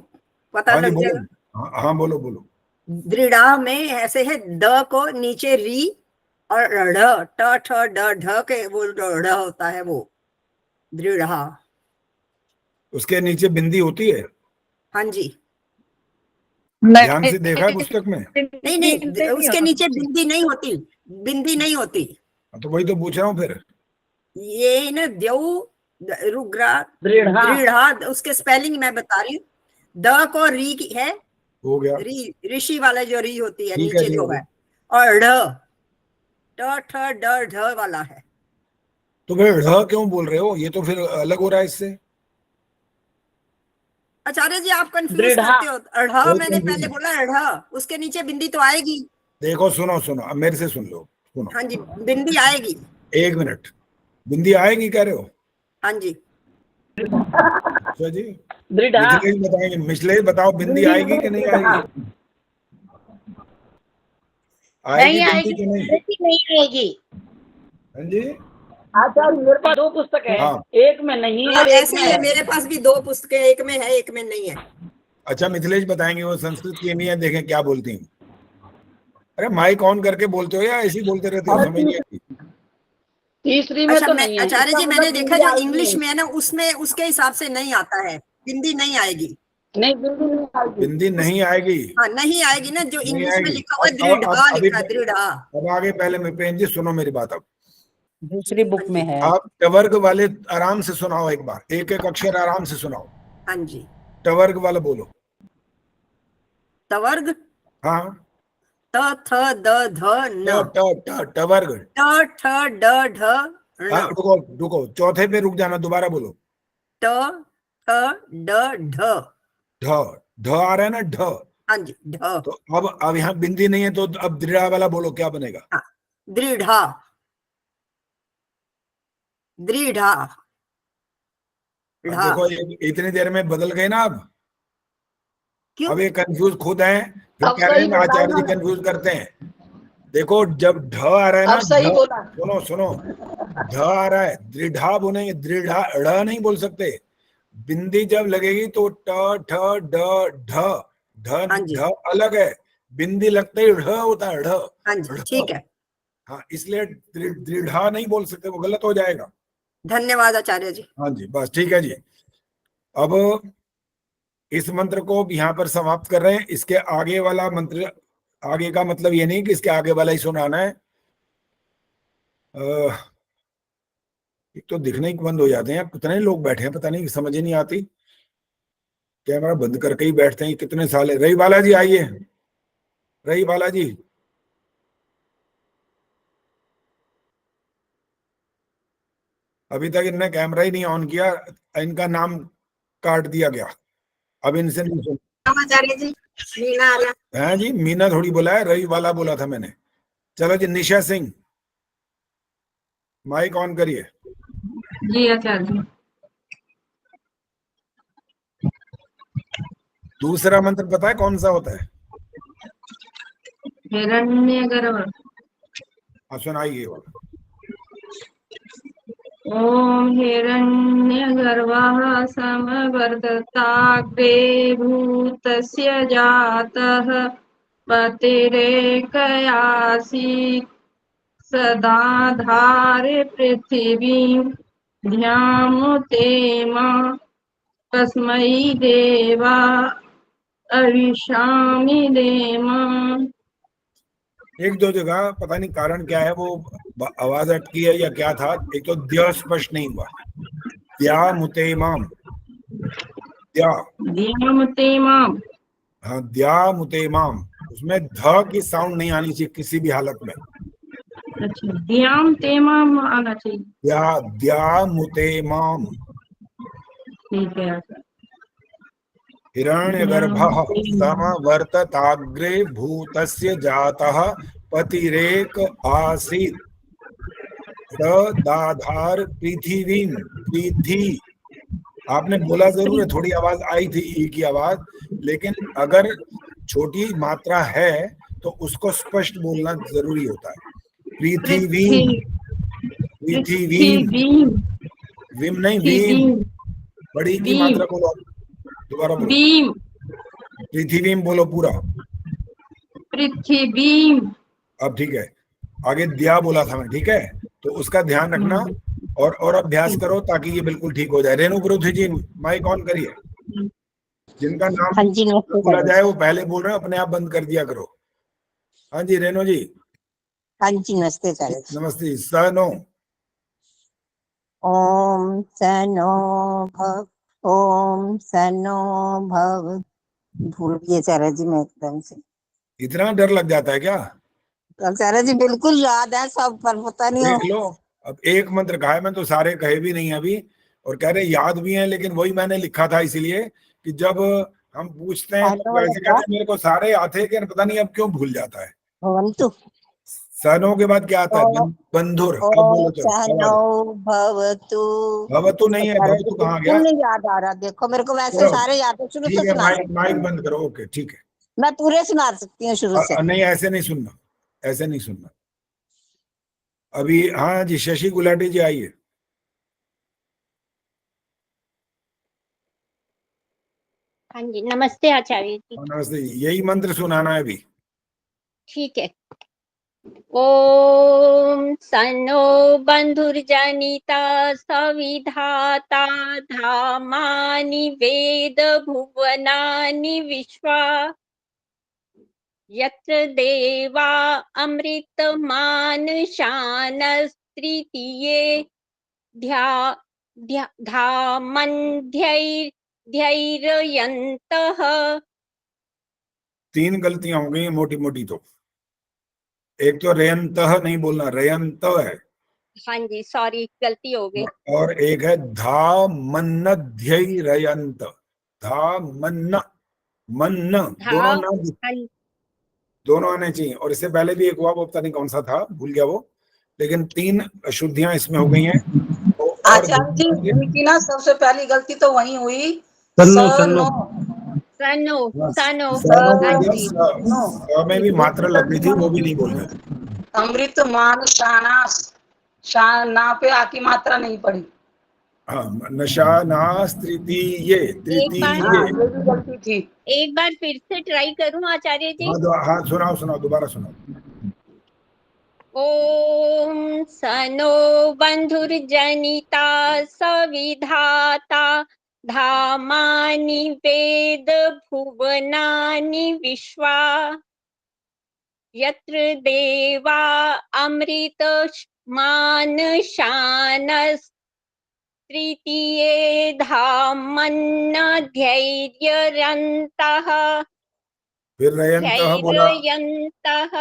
पता हाँ जी लग बोलो। जाएगा। हाँ बोलो बोलो। दृढ़ा में ऐसे है, द को नीचे री और ढ़, ट ठ ड ढ के वो ढ़ होता है, वो दृढ़ा। उसके नीचे बिंदी होती है? हाँ जी। ध्यान से देखा है पुस्तक में? नहीं नहीं, उसके नीचे बिंदी नहीं होती, बिंदी नहीं होती। तो वही तो पूछ रहा हूँ फिर। ये न द्यौ रुग्रा दृढ़ा। दृढ़ा, उसके स्पेलिंग मैं बता रही हूँ। द को री की है, हो गया। री ऋषि वाला जो री होती है ठीक है नीचे जी, जो हो है, गया। और ढ ट ठ ड ढ वाला है। तो फिर ढ़ क्यों बोल रहे हो? ये तो फिर अलग हो रहा है इससे। आचार्य जी आप कंफ्यूज दृढ़ा। करते हो। ढ़ कोई मैंने पहले confusion बोला ढ़, उसके नीचे बिंदी तो आएगी। देखो सुनो सुनो, अब मेरे से सुन लो, सुनो। हाँ जी, बिंदी आएगी। एक मिनट, बिंदी आएगी कह रहे हो? हाँ जी। अच्छा जी, दृढ़ा। मिथिलेश बताएंगे। मिथिलेश बताओ बिंदी आएगी कि नहीं आएगी? आएगी बिंदी कि नहीं? नहीं आएगी। हाँ जी। आचार्य मेरे पास दो पुस्तक है, हाँ। एक में नहीं है और और एक ऐसे में ही है। मेरे पास भी दो पुस्तकें, एक में है एक में नहीं है। अच्छा मिथिलेश बताएंगे, वो संस्कृत की नहीं है, देखें क्या बोलती हैं। अरे माइक ऑन करके बोलते हो या ऐसे ही बोलते रहते हो? समझ नहीं आती। तीसरी में अच्छा तो मैं नहीं है। आचार्य इसका जी मैंने मतलब देखा बिंदी जो आएगी इंग्लिश नहीं। में है ना, उसमें उसके हिसाब से नहीं आता है, बिंदी नहीं आएगी। नहीं बिंदी नहीं आएगी। बिंदी नहीं आएगी। हाँ नहीं आएगी ना, जो नहीं इंग्लिश में आएगी। लिखा हुआ है अब दृढ़ा अभी लिखा है, दृढ़ा। अब आगे पहले में प्रेम जी सुनो मेरी बात। अब दूसरी बुक में है। आप टवर्ग वाले आराम से सुनाओ, एक बार एक एक अक्षर आराम से सुनाओ। हाँ जी। टवर्ग वाला बोलो। तवर्ग, हाँ। त थ द ध न, टवर्ग। ट ठ ड ढ हाँ, ण, रुको रुको, चौथे पे रुक जाना, दोबारा बोलो। ट ठ ड ढ। ढ, ढ आ रहा है ना, ढ। हाँ जी, ढ। तो अब यहाँ बिंदी नहीं है, तो अब दृढ़ा वाला बोलो, क्या बनेगा? हाँ, दृढ़ा, दृढ़ा। अब ढा। देखो इतनी देर में बदल गए ना। अब क्यों? अब ये कंफ्यूज खुद हैं, फिर अब कह रहे सही हैं आचार्य जी बोला। कंफ्यूज करते हैं। देखो जब ढ आ रहा है ना, अब सही बोला। सुनो सुनो, ढ आ रहा है, दृढ़ा बोलेंगे, दृढ़ा ढ़ नहीं बोल सकते। बिंदी जब लगेगी तो ट ठ ड ढ, हाँ जी। ढ अलग है, बिंदी लगते ही ढ़ होता है, ढ़। हाँ जी, ठीक है। हाँ, इसलिए दृढ़ा नहीं बोल सकते, वो गलत हो जाएगा। धन्यवाद आचार्य जी। हाँ जी, बस ठीक है जी। अब इस मंत्र को यहाँ पर समाप्त कर रहे हैं। इसके आगे वाला मंत्र, आगे का मतलब ये नहीं कि इसके आगे वाला ही सुनाना है। एक तो दिखने ही बंद हो जाते हैं, कितने लोग बैठे हैं पता नहीं, समझ ही नहीं आती। कैमरा बंद करके ही बैठते हैं, कितने साल है। रही बाला जी आइए, रही बाला जी। अभी तक इनने कैमरा ही नहीं ऑन किया, इनका नाम काट दिया गया। अब इनसे नहीं सुन। आचार्य जी, मीना आ रहा है जी, मीना थोड़ी बोला है, रही वाला बोला था मैंने। चलो जी, निशा सिंह, माइक ऑन करिए। जी आचार्य जी। दूसरा मंत्र पता है कौन सा होता है? हिरण्यगर्भ। हाँ सुनाइए। ओम हिरण्यगर्भः समवर्तताग्रे भूतस्य जातः पतिरेकयासीत् सदा धारे पृथिवीं ध्यामुतेमा तस्मै देवा अविशामि देमा। एक दो जगह पता नहीं कारण क्या है, वो आवाज अटकी है या क्या था। एक तो द्य स्पष्ट नहीं हुआ, द्या मुतेमाम, द्या, ध्यामुतेमाम। हाँ द्या मुतेमाम, उसमें ध की साउंड नहीं आनी चाहिए किसी भी हालत में। अच्छा, ध्याम तेमाम आना चाहिए। द्या, द्या मुतेमाम। ठीक है। हिरण्यगर्भः समवर्तताग्रे भूतस्य जातः पतिरेक आसीत् दाधार पृथिवीं, पृथ्वी। आपने बोला जरूर है, थोड़ी आवाज आई थी ई की आवाज, लेकिन अगर छोटी मात्रा है तो उसको स्पष्ट बोलना जरूरी होता है। पृथ्वीं, पृथ्वीं, विम नहीं वीम, बड़ी की मात्रा बोलो, दोबारा बोलो। पृथ्वीं बोलो पूरा। पृथ्वी। अब ठीक है, आगे द्या बोला था मैं, ठीक है, तो उसका ध्यान रखना और अभ्यास करो ताकि ये बिल्कुल ठीक हो जाए। रेणु पृथ्वी जी माइक ऑन करिए। जिनका नाम हाँ जी बोला जाए वो पहले बोल रहे हो, अपने आप बंद कर दिया करो। हाँ जी रेणु जी। हाँ जी नमस्ते आचार्य जी। नमस्ते। सनो। ओम सनो भव, ओम सनो भव। भूल गई आचार्य जी मैं एकदम से। इतना डर लग जाता है क्या? आचार्य जी बिल्कुल याद है सब, पर पता नहीं देख लो, अब एक मंत्र कहा है, मैं तो सारे कहे भी नहीं अभी, और कह रहे याद भी हैं, लेकिन वही मैंने लिखा था इसलिए कि जब हम पूछते हैं तो वैसे कहते हैं मेरे को सारे आते हैं, पता नहीं अब क्यों भूल जाता है। भवन्तु। सनो के बाद क्या आता है? बंधुर। अब बोलो चलो। सनो भवतु। भवतु नहीं है, भवतु कहाँ गया? नहीं याद आ रहा, देखो मेरे को वैसे सारे याद है, शुरू ठीक से है, सुना। माइक बंद करो। ओके ठीक है, मैं पूरे सुना सकती हूँ शुरू से। नहीं ऐसे नहीं सुनना, ऐसे नहीं सुनना अभी। हाँ जी शशि गुलाटी जी आइए। हाँ जी नमस्ते आचार्य जी। नमस्ते। यही मंत्र सुनाना है अभी। ठीक है। ओम सनो बंधुर्जनिता सविधाता धामानि वेद भुवनानि विश्वा यत्र देवा अमृतमानशानस्तृतीये धामन्ध्यैर्यन्तः। 3 गलतियां हो गई मोटी मोटी। तो एक तो रयंतः नहीं बोलना, रयंत है। हाँ जी सॉरी गलती हो गई। और एक है धामन्नध्यैरयन्त, धामन्न, मन्न, दोनों आने चाहिए। और इससे पहले भी एक हुआ, वो पता नहीं कौन सा था, भूल गया वो, लेकिन 3 अशुद्धियां इसमें हो गई हैं। आचार्य जी उनकी ना सबसे पहली गलती तो वही हुई। सन्नो सन्नो में भी मात्रा लग गई थी, वो भी नहीं बोल रहे। अमृत मान शानास, शाना पे आकी मात्रा नहीं पड़ी। हाँ नशा नास तृतीय, गलती थी। एक बार फिर से ट्राई करूं आचार्य जी? हाँ सुनाओ, दोबारा सुनाओ। ओम सनो बंधुर्जनिता सविधाता धामानि वेद भुवनानि विश्वा यत्र देवा अमृत मानशानस्तृतीये धामन्नध्यैर्यन्तः। फिर रयंतः बोला। यन्तः।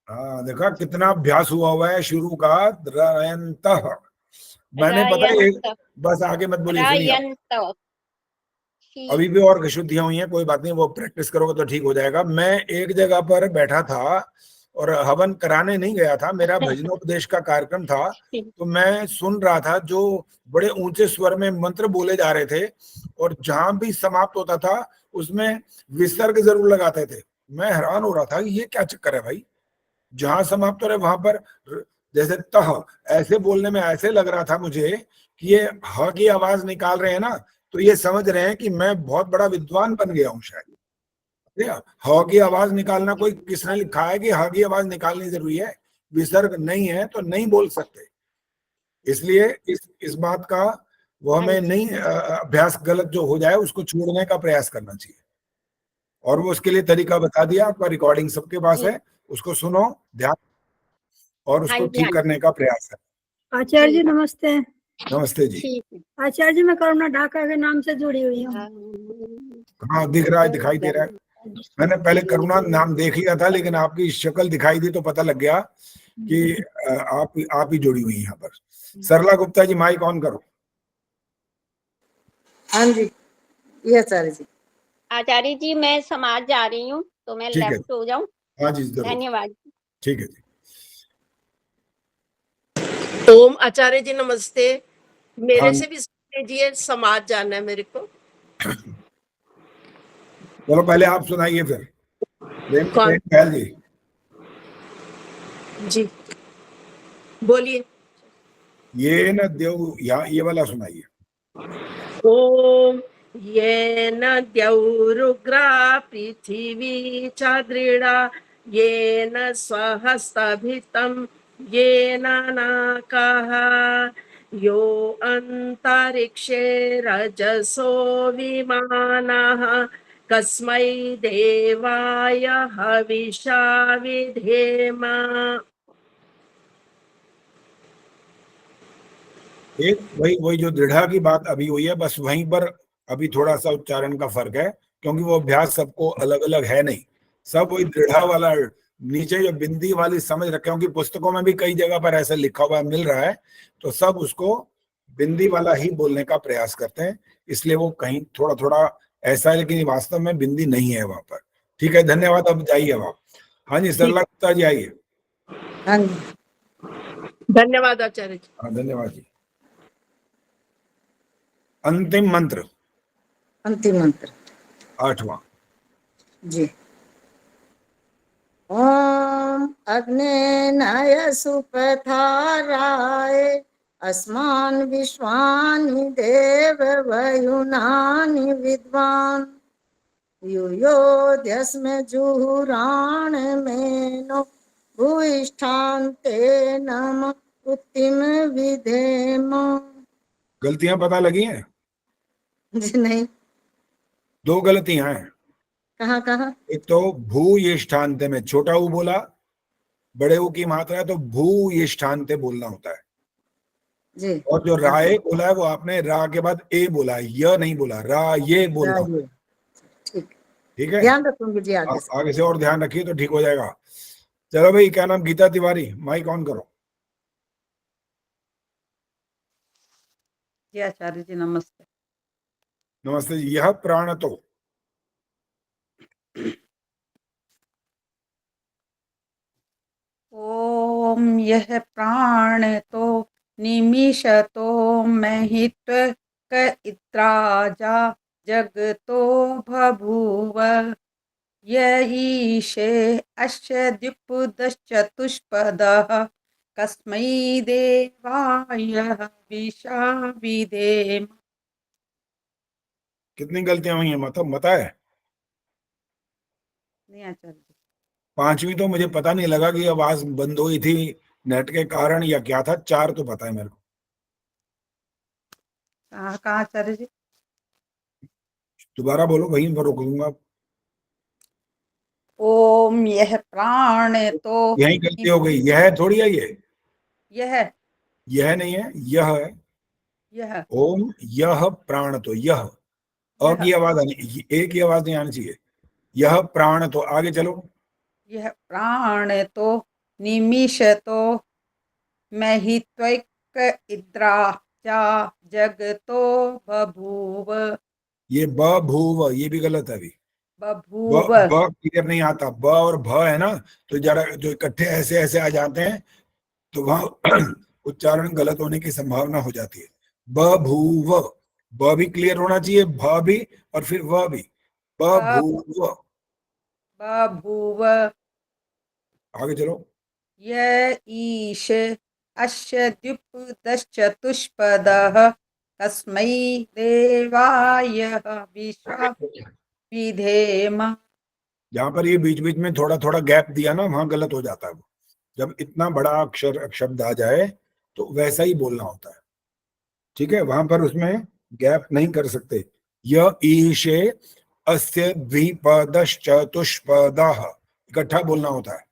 हाँ देखा कितना अभ्यास हुआ है शुरू का। रयंतः मैंने पता है, बस आगे मत बोलिए। अभी भी और अशुद्धियां हुई हैं, कोई बात नहीं, वो प्रैक्टिस करोगे तो ठीक हो जाएगा। मैं एक जगह पर बैठा था और हवन कराने नहीं गया था, मेरा भजनोपदेश का कार्यक्रम था, तो मैं सुन रहा था जो बड़े ऊंचे स्वर में मंत्र बोले जा रहे थे और जहां भी समाप्त होता था उसमें विसर्ग जरूर लगाते थे। मैं हैरान हो रहा था कि ये क्या चक्कर है भाई, जहां समाप्त हो रहे वहां पर जैसे तह ऐसे बोलने में ऐसे लग रहा था मुझे कि ये ह की आवाज निकाल रहे हैं ना, तो ये समझ रहे हैं कि मैं बहुत बड़ा विद्वान बन गया हूं शायद। ह की आवाज निकालना, कोई किसने लिखा है कि ह की आवाज निकालनी जरूरी है? विसर्ग नहीं है तो नहीं बोल सकते। इसलिए इस बात का वो हमें नहीं अभ्यास गलत जो हो जाए उसको छोड़ने का प्रयास करना चाहिए। और वो उसके लिए तरीका बता दिया, आपका रिकॉर्डिंग सबके पास है, उसको सुनो, ध्यान और उसको ठीक करने का प्रयास है। आचार्य जी नमस्ते। नमस्ते जी। आचार्य जी मैं करुणा ढाका के नाम से जुड़ी हुई हूँ। हाँ दिख रहा है, दिखाई दे रहा है। मैंने पहले करुणा नाम देख लिया था, लेकिन आपकी शक्ल दिखाई दी तो पता लग गया कि आप ही जुड़ी हुई यहाँ पर। सरला गुप्ता जी माइक ऑन करो। हाँ जी, ये आचार्य जी। आचार्य जी मैं समाज जा रही हूँ, तो मैं ठीक है। लेफ्ट हो जाऊं? हाँ जी जरूर। धन्यवाद। ठीक है जी। ओम आचार्य जी नमस्ते। मेरे हाँ से भी सुन लीजिए, समाज जाना है मेरे को। चलो पहले आप सुनाइए फिर। कौन? प्रेम जी जी बोलिए। ये न देव, ये वाला सुनाइए। ओम येन द्यौरुग्रा पृथिवी च दृढा येन स्वहस्तभितं येन नाकः यो अन्तरिक्षे रजसो विमानः कस्मै देवाय हविषा विधेम। एक वही जो दृढ़ा की बात अभी हुई है, बस वहीं पर अभी थोड़ा सा उच्चारण का फर्क है, क्योंकि वो अभ्यास सबको अलग अलग है नहीं, सब वही दृढ़ा वाला नीचे जो बिंदी वाली समझ रखे, क्योंकि पुस्तकों में भी कई जगह पर ऐसा लिखा हुआ मिल रहा है, तो सब उसको बिंदी वाला ही बोलने का प्रयास करते हैं, इसलिए वो कहीं थोड़ा थोड़ा ऐसा है, लेकिन वास्तव में बिंदी नहीं है वहां पर। ठीक है, धन्यवाद। अब जाइए आप। हाँ जी सरला गुप्ता जी आइए। हाँ जी, धन्यवाद आचार्य जी। हाँ धन्यवाद जी। अंतिम मंत्र, अंतिम मंत्र 8वां जी। ओम अग्नेनाय सुपथाराय अस्मान् विश्वानि देव वयुनानि विद्वान् यूयोध्यस्म जुहुराण मेनो भूयिष्ठान्ते नम उत्तिम विधेम। गलतियां पता लगी हैं? जी नहीं। 2 गलतियां हैं। कहाँ कहाँ? एक तो भू ये स्थानते में छोटा ऊ बोला, बड़े ऊ की मात्रा है तो भू ये स्थानते बोलना होता है जी। और जो राय बोला है वो आपने रा के बाद ए बोला है, य नहीं बोला, रा ये बोलना होता है। ठीक ठीक है, ध्यान रखूंगी जी आगे से। आगे से और ध्यान रखिए तो ठीक हो जाएगा। चलो भाई, क्या नाम? गीता तिवारी, माइक ऑन करो। जी आचार्य जी नमस्ते। नमस्ते जी। यह प्राण तो ओम यह प्राण तो निमिष तो महित्व क इत्राजा जगतो बभूव यईशे अस्य द्युपदश्चतुष्पदः कस्मै देवाय विशा विधेम। कितनी गलतियां हुई हैं मतलब बता है? नहीं आचार्य जी। 5वीं तो मुझे पता नहीं लगा कि आवाज बंद हुई थी नेट के कारण या क्या था। 4 तो पता है मेरे को। कहाँ आचार्य जी? दोबारा बोलो, वहीं पर रोकूंगा। ओम यह प्राण तो यही गलती हो गई, यह थोड़ी है, यह नहीं है, यह है। यह ओम यह प्राण तो, यह अ की आवाज आनी, ए की आवाज नहीं आनी चाहिए। यह प्राण तो, आगे चलो। यह प्राण तो निमिष तो महित्वैक इद्रा जा जगतो बभूव। ये बभूव, ये भी गलत है अभी। बभूव ब क्लियर नहीं आता, ब और भ है ना, तो जरा जो इकट्ठे ऐसे ऐसे आ जाते हैं तो वहां उच्चारण गलत होने की संभावना हो जाती है। बभूव, ब भी क्लियर होना चाहिए, भ भी और फिर व भी। बभूव, बभूव आगे चलो। य ईश अस्य द्युपदश्चतुष्पदः तस्मै देवाय विश्व विधेम। जहां पर ये बीच बीच में थोड़ा थोड़ा गैप दिया ना, वहां गलत हो जाता है। वो जब इतना बड़ा अक्षर शब्द आ जाए तो वैसा ही बोलना होता है, ठीक है, वहां पर उसमें गैप नहीं कर सकते। य ईशे अस्य द्विपदश्चतुष्पदः इकट्ठा बोलना होता है,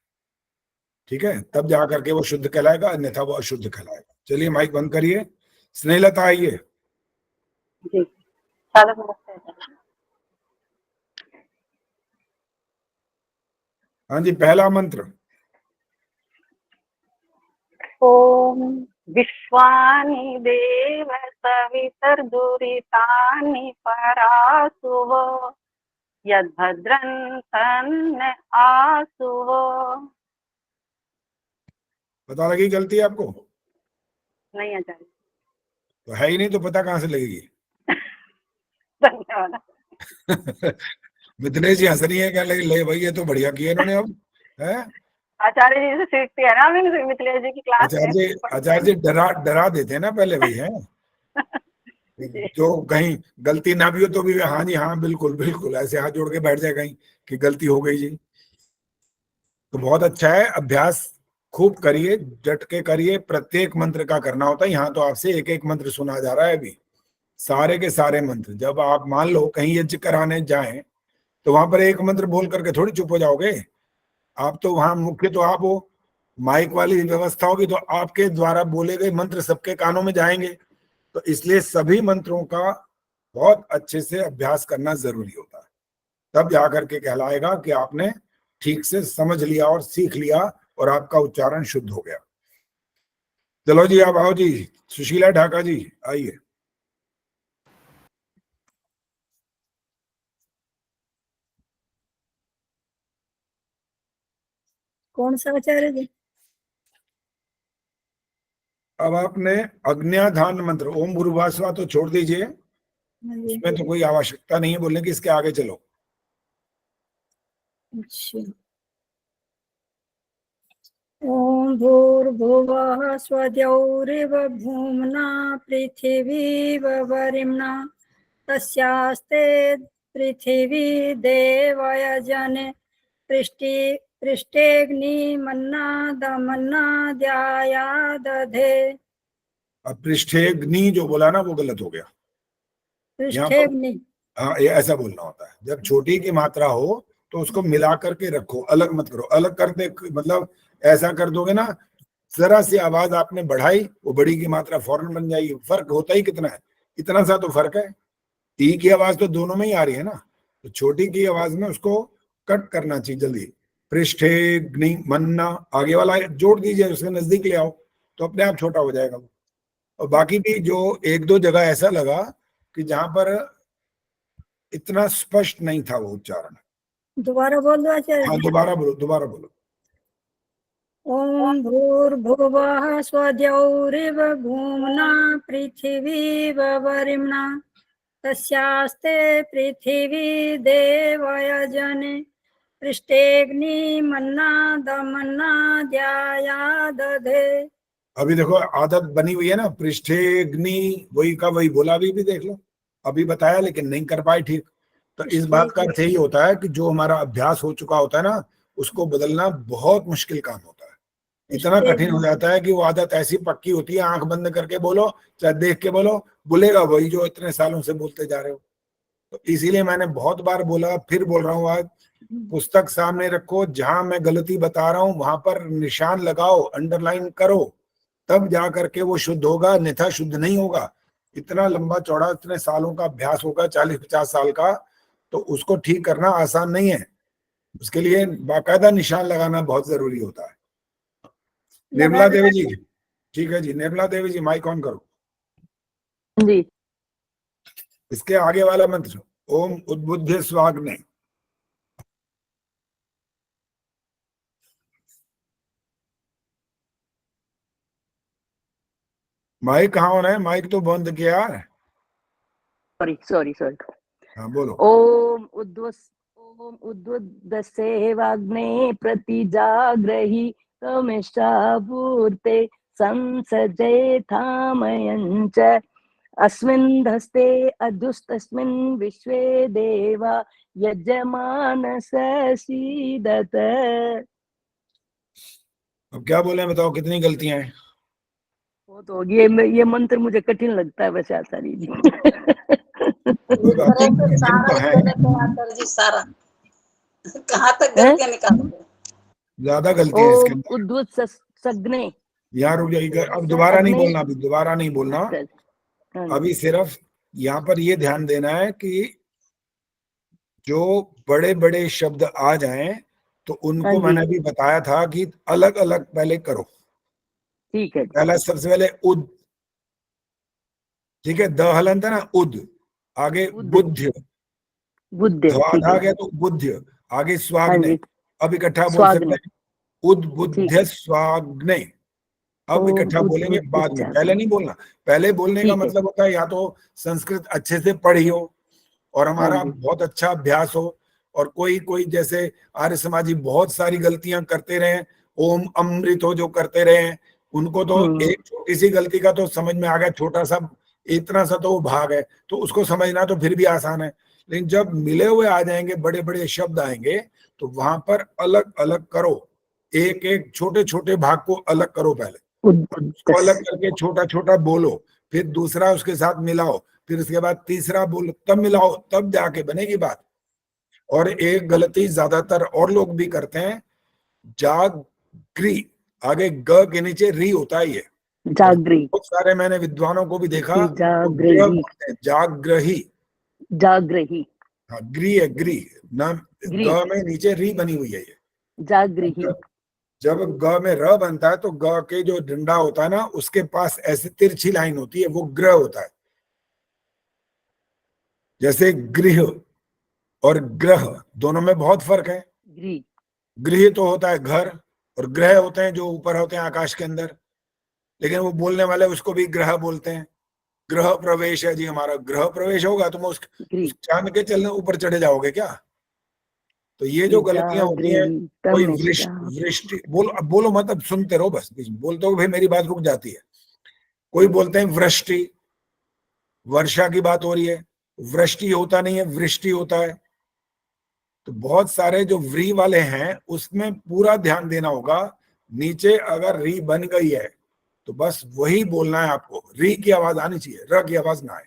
ठीक है, तब जा करके वो शुद्ध कहलाएगा, अन्यथा वो अशुद्ध कहलाएगा। चलिए माइक बंद करिए। स्नेहलता आइए। जी सारा नमस्ते। हाँ जी, पहला मंत्र। ओम विश्वानि देव सवितर्दुरितानि परासुव यद्भद्रं तन्न आसुव। पता लगी गलती आपको? नहीं आचार्य। तो है ही नहीं तो पता कहाँ से लगेगी? धन्यवाद। मिथिलेश जी हंस रही है, क्या लगे ले भाई ये तो बढ़िया किया इन्होंने। अब है आचार्य जी से सीखते हैं ना हम मिथिलेश जी की क्लास में। आचार्य जी डरा देते हैं ना पहले भाई, है जो कहीं गलती ना भी हो तो भी हाँ जी हाँ बिल्कुल बिल्कुल ऐसे हाथ जोड़ के बैठ जाए कहीं कि गलती हो गई जी। तो बहुत अच्छा है, अभ्यास खूब करिए, डट के करिए। प्रत्येक मंत्र का करना होता है। यहाँ तो आपसे एक एक मंत्र सुना जा रहा है अभी, सारे के सारे मंत्र। जब आप मान लो कहीं यज्ञ कराने जाएं तो वहां पर एक मंत्र बोल करके थोड़ी चुप हो जाओगे। आप तो वहां मुख्य तो आप हो, माइक वाली व्यवस्था होगी तो आपके द्वारा बोले गए मंत्र सबके कानों में जाएंगे। तो इसलिए सभी मंत्रों का बहुत अच्छे से अभ्यास करना जरूरी होता है, तब जाकर के कहलाएगा कि आपने ठीक से समझ लिया और सीख लिया और आपका उच्चारण शुद्ध हो गया। चलो जी आप आओ जी, सुशीला ढाका जी आइए। कौन सा आचार्य जी? अब आपने अग्न्याधान मंत्र ओम भूर्भुवः तो छोड़ दीजिए, उसमें तो कोई आवश्यकता नहीं है बोलने की, इसके आगे चलो। अच्छा। ओम भूर्भुवः स्वद्यौरिव भूम्ना पृथिवी वरिम्ना तस्यास्ते पृथिवी देवयजने पृष्ठेऽग्निमन्नादमन्नाद्याया दधे। अब पृष्ठेग्नि जो बोला ना वो गलत हो गया। पृष्ठेऽग्नि, हाँ ये ऐसा बोलना होता है। जब छोटी की मात्रा हो तो उसको मिला करके रखो, अलग मत करो। अलग करते मतलब ऐसा कर दोगे ना, जरा सी आवाज आपने बढ़ाई वो बड़ी की मात्रा फौरन बन जाएगी। फर्क होता ही कितना है, इतना सा तो फर्क है। टी की आवाज तो दोनों में ही आ रही है ना, तो छोटी की आवाज में उसको कट करना चाहिए जल्दी। पृष्ठेग्नि मन्ना आगे वाला जोड़ दीजिए, उसके नजदीक ले आओ तो अपने आप छोटा हो जाएगा वो। और बाकी भी जो एक दो जगह ऐसा लगा कि जहां पर इतना स्पष्ट नहीं था वो उच्चारण। दोबारा बोल दो आचार्य। हाँ दोबारा बोलो, दोबारा बोलो। ओम भूर्भुवः स्वद्यौरिव भूम्ना पृथिवी वरिम्ना तस्यास्ते पृथिवी देवयजने पृष्ठेऽग्निमन्नादमन्नाद्याया दधे। अभी देखो आदत बनी हुई है ना, पृष्ठेग्नि वही का वही बोला। अभी भी देख लो, अभी बताया लेकिन नहीं कर पाए ठीक। तो इस बात का अर्थ यही होता है कि जो हमारा अभ्यास हो चुका होता है ना, उसको बदलना बहुत मुश्किल काम होता है। इतना कठिन हो जाता है कि वो आदत ऐसी पक्की होती है, आंख बंद करके बोलो चाहे देख के बोलो, बोलेगा वही जो इतने सालों से बोलते जा रहे हो। तो इसीलिए मैंने बहुत बार बोला, फिर बोल रहा हूँ आज, पुस्तक सामने रखो, जहां मैं गलती बता रहा हूं वहां पर निशान लगाओ, अंडरलाइन करो, तब जा करके वो शुद्ध होगा, अन्यथा शुद्ध नहीं होगा। इतना लंबा चौड़ा इतने सालों का अभ्यास होगा, 40-50 साल का, तो उसको ठीक करना आसान नहीं है। उसके लिए बाकायदा निशान लगाना बहुत जरूरी होता है। निर्मला देवी जी, ठीक है जी, निर्मला देवी जी माइक ऑन करो जी। इसके आगे वाला मंत्र ओम उद्बुद्ध स्वाग्ने। माइक कहाँ होना है? माइक तो बंद किया है। सॉरी हाँ बोलो। ओम उद्वदसे वाग्ने प्रतिजाग्रही तमिष्टापूर्ते संसजे थामयञ्च अस्मिन् धस्ते अधुस्तस्मिन् विश्वे देवा यजमानस सीदत। अब क्या बोले बताओ, कितनी गलतियां हैं? वो तो ये मंत्र मुझे कठिन लगता है वैसे आचार्य जी। कोई बात नहीं, कठिन सारा तो है। आचार्य जी सारा कहाँ तक गलतियां निकालोगे? ज्यादा गलतियां इसके अंदर। उद्वत सग्ने यार रुक जाइए, अब दोबारा नहीं बोलना, अभी दोबारा नहीं बोलना। अभी सिर्फ यहाँ पर ये ध्यान देना है कि जो बड़े बड़े शब्द आ जाएं तो उनको मैंने अभी बताया था कि अलग अलग पहले करो। ठीक है। पहला सबसे पहले उद, ठीक है, द हलंत है ना, उद, आगे बुद्ध, आ गया तो बुद्ध, आगे स्वाग्ने। अब इकट्ठा बोल सकते हैं उद्बुद्ध स्वाग्ने। अब इकट्ठा बोलेंगे बाद में, पहले नहीं बोलना। पहले बोलने का मतलब होता है या तो संस्कृत अच्छे से पढ़ी हो और हमारा बहुत अच्छा अभ्यास हो, और कोई जैसे आर्य समाजी बहुत सारी गलतियां करते रहे, ओम अमृत हो जो करते रहे, उनको तो एक छोटी सी गलती का तो समझ में आ गया, छोटा सा इतना सा तो वो भाग है, तो उसको समझना तो फिर भी आसान है। लेकिन जब मिले हुए आ जाएंगे, बड़े बड़े शब्द आएंगे, तो वहां पर अलग अलग करो, एक एक छोटे छोटे भाग को अलग करो, पहले उसको अलग करके छोटा छोटा बोलो, फिर दूसरा उसके साथ मिलाओ, फिर उसके बाद तीसरा बोलो, तब मिलाओ, तब जाके बनेगी बात। और एक गलती ज्यादातर और लोग भी करते हैं, जागृ, आगे ग के नीचे री होता है, ये जागृ। बहुत सारे मैंने विद्वानों को भी देखा जागृही, जागृही, हाँ ग्री है, ग्री ना, ग में नीचे री बनी हुई है, ये जागृही। जब ग में र बनता है तो ग के जो डंडा होता है ना, उसके पास ऐसे तिरछी लाइन होती है, वो ग्रह होता है। जैसे गृह और ग्रह दोनों में बहुत फर्क है। गृह तो होता है घर, और ग्रह होते हैं जो ऊपर होते हैं आकाश के अंदर, लेकिन वो बोलने वाले उसको भी ग्रह बोलते हैं। ग्रह प्रवेश है जी हमारा, ग्रह प्रवेश होगा तो उस चांद के चलने ऊपर चढ़े जाओगे क्या? तो ये जो गलतियां होती हैं, कोई वृष्टि बोलो मत, अब सुनते रहो बस, बोलते हो भाई मेरी बात रुक जाती है। कोई बोलते हैं वृष्टि, वर्षा की बात हो रही है, वृष्टि होता नहीं है, वृष्टि होता है। तो बहुत सारे जो व्री वाले हैं उसमें पूरा ध्यान देना होगा। नीचे अगर री बन गई है तो बस वही बोलना है आपको, री की आवाज आनी चाहिए, र की आवाज ना आए।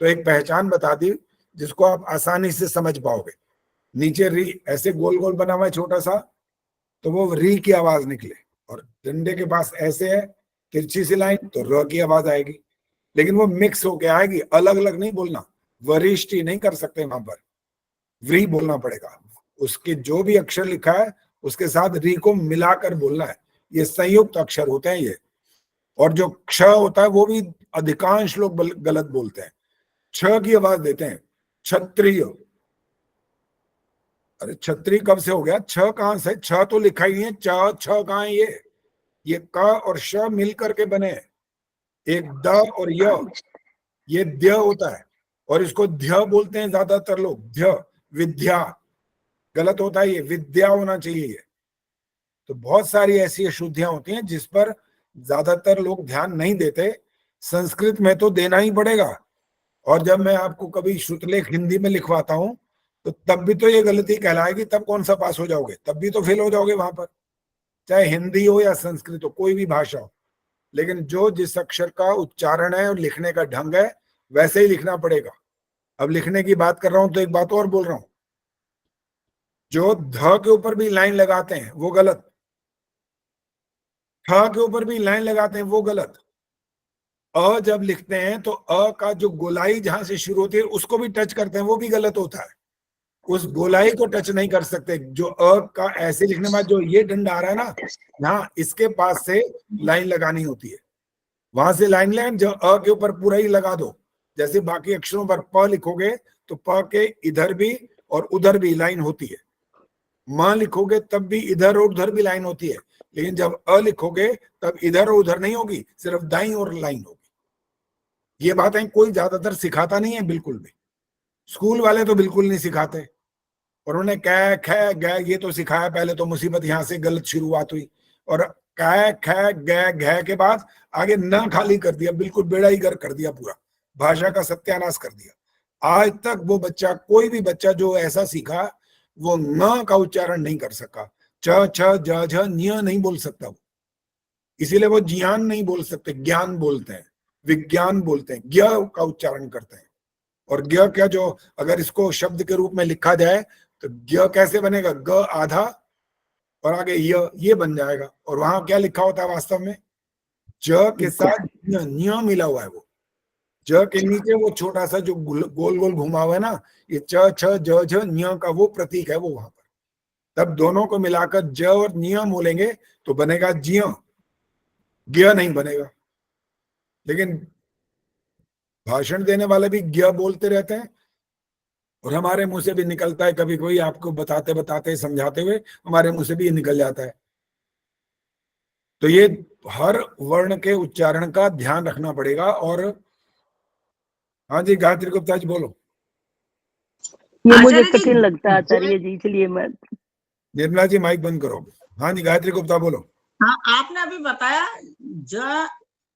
तो एक पहचान बता दी जिसको आप आसानी से समझ पाओगे। नीचे री ऐसे गोल गोल बना हुआ है छोटा सा, तो वो री की आवाज निकले, और डंडे के पास ऐसे है तिरछी सी लाइन, तो र की आवाज आएगी। लेकिन वो मिक्स होके आएगी, अलग अलग नहीं बोलना, वरिष्ठी नहीं कर सकते, वहां पर व्री बोलना पड़ेगा। उसके जो भी अक्षर लिखा है उसके साथ री को मिलाकर बोलना है। ये संयुक्त अक्षर होते हैं ये। और जो क्ष होता है वो भी अधिकांश लोग गलत बोलते हैं, छ की आवाज देते हैं, क्षत्रिय। अरे छत्री कब से हो गया? छ कहां से? छ तो लिखा ही नहीं है, छ कहां है? ये क और श मिल करके बने, एक द और ये ध्य होता है, और इसको ध्य बोलते हैं ज्यादातर लोग, ध्य, विद्या। गलत होता है, ये विद्या होना चाहिए ये। तो बहुत सारी ऐसी अशुद्धियां होती हैं जिस पर ज्यादातर लोग ध्यान नहीं देते। संस्कृत में तो देना ही पड़ेगा, और जब मैं आपको कभी श्रुतलेख हिंदी में लिखवाता हूं तो तब भी तो ये गलती कहलाएगी, तब कौन सा पास हो जाओगे? तब भी तो फेल हो जाओगे वहां पर, चाहे हिंदी हो या संस्कृत हो, कोई भी भाषा हो। लेकिन जो जिस अक्षर का उच्चारण है और लिखने का ढंग है वैसे ही लिखना पड़ेगा। अब लिखने की बात कर रहा हूं तो एक बात और बोल रहा हूं, जो ध के ऊपर भी लाइन लगाते हैं वो गलत, ठ के ऊपर भी लाइन लगाते हैं वो गलत। अ जब लिखते हैं तो अ का जो गोलाई जहां से शुरू होती है उसको भी टच करते हैं, वो भी गलत होता है। उस गोलाई को टच नहीं कर सकते। जो अ का ऐसे लिखने में जो ये डंडा आ रहा है ना, यहाँ इसके पास से लाइन लगानी होती है, वहां से लाइन लें, जो अ के ऊपर पूरा ही लगा दो। जैसे बाकी अक्षरों पर प लिखोगे तो प के इधर भी और उधर भी लाइन होती है, म लिखोगे तब भी इधर और उधर भी लाइन होती है। लेकिन जब अ लिखोगे तब इधर और उधर नहीं होगी, सिर्फ दाईं ओर लाइन होगी। ये बातें कोई ज्यादातर सिखाता नहीं है बिल्कुल भी। स्कूल वाले तो बिल्कुल नहीं सिखाते, और उन्हें कै ख ग ये तो सिखाया, पहले तो मुसीबत यहाँ से गलत शुरुआत हुई, और कै ख ग घ के बाद आगे न खाली कर दिया, बिल्कुल बेड़ा ही गर्क कर दिया, पूरा भाषा का सत्यानाश कर दिया। आज तक वो बच्चा, कोई भी बच्चा जो ऐसा सीखा वो न का उच्चारण नहीं कर सका, च छ ज झ न्य नहीं बोल सकता वो, इसीलिए वो ज्ञान नहीं बोल सकते, ज्ञान बोलते हैं, विज्ञान बोलते हैं, ज्ञ का उच्चारण करते हैं। और ज्ञ क्या, जो अगर इसको शब्द के रूप में लिखा जाए तो ज्ञ कैसे बनेगा, ग आधा और आगे ये बन जाएगा। और वहां क्या लिखा होता है वास्तव में, ज के साथ न्य मिला हुआ है, वो ज के नीचे वो छोटा सा जो गोल गोल घुमा हुआ है ना, ये च छ ज झ न्य का वो प्रतीक है वो वहां पर। तब दोनों को मिलाकर ज और न्य बोलेंगे तो बनेगा ज्ञ, ज्ञ नहीं बनेगा। लेकिन भाषण देने वाले भी ज्ञ बोलते रहते हैं, और हमारे मुंह से भी निकलता है कभी कोई, आपको बताते बताते समझाते हुए हमारे मुंह से भी निकल जाता है। तो ये हर वर्ण के उच्चारण का ध्यान रखना पड़ेगा। और हाँ जी, गायत्री गुप्ता जी बोलो। ये मुझे कठिन लगता है आचार्य जी, इसलिए मैं। निर्मला जी माइक बंद करो। हाँ जी, गायत्री गुप्ता बोलो। हाँ, आपने अभी बताया ज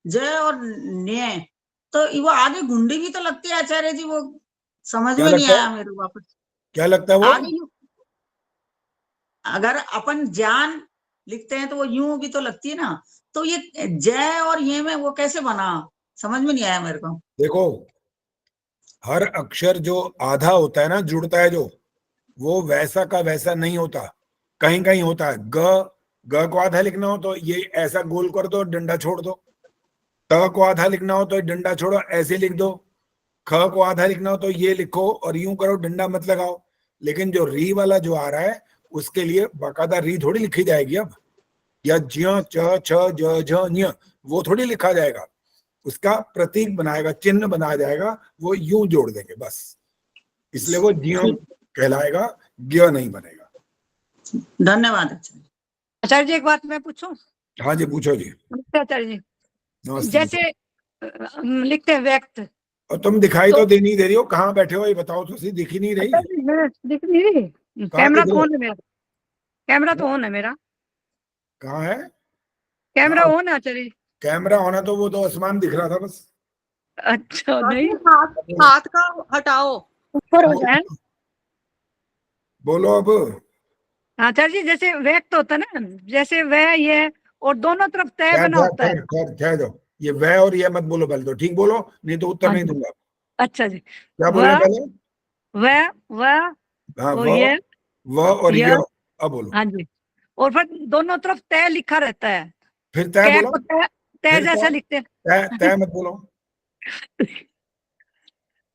ज और न्य, तो वो आगे गुंडी भी तो लगती है आचार्य जी, वो समझ में नहीं आया मेरे को वापस। क्या लगता है वो? आगे अगर अपन जान लिखते हैं तो वो यूं भी तो लगती है ना, तो ये जय और ये में वो कैसे बना, समझ में नहीं आया मेरे को। देखो, हर अक्षर जो आधा होता है ना, जुड़ता है जो, वो वैसा का वैसा नहीं होता, कहीं कहीं होता है। ग को आधा लिखना हो तो ये ऐसा गोल कर दो, डंडा छोड़ दो। त को आधा लिखना हो तो डंडा छोड़ो, ऐसे लिख दो। ख को आधा लिखना हो तो ये लिखो और यूं करो, डंडा मत लगाओ। लेकिन जो री वाला जो आ रहा है उसके लिए बाकायदा री थोड़ी लिखी जाएगी अब, या ज्य च छ ज झ न्य वो थोड़ी लिखा जाएगा, उसका प्रतीक बनाएगा, चिन्ह बनाया जाएगा, वो यूं जोड़ देंगे बस, इसलिए वो ज्य कहलाएगा, ज्ञ नहीं बनेगा। धन्यवाद आचार्य जी। एक बात मैं पूछूं? हाँ जी, पूछो जी। नमस्ते आचार्य जी। नमस्ते। जैसे लिखते हैं व्यक्त, और तुम दिखाई तो दे नहीं दे रही हो, कहाँ बैठे हो ये बताओ तो सही, दिख ही नहीं रही। दिख नहीं रही? कैमरा तो ऑन है मेरा, कैमरा तो ऑन है मेरा। कहाँ है कैमरा ऑन है आचार्य जी। कैमरा होना तो वो तो आसमान दिख रहा था बस। अच्छा, नहीं हाथ का हटाओ, ऊपर हो जाए। बोलो अब। आचार्य जी, जैसे व्यक्त होता है ना, जैसे वह ये और दोनों तरफ तय बना होता है। कह दो, ये वह और ये मत बोलो पहले तो, ठीक बोलो, नहीं तो उत्तर नहीं दूंगा। अच्छा जी। क्या बोले पहले? वह हाँ, वह और ये, अब बोलो। हाँ जी। और फिर दोनों तरफ तय लिखा रहता है, फिर तय बोलो। तय जैसा लिखते हैं। तय मत बोलो।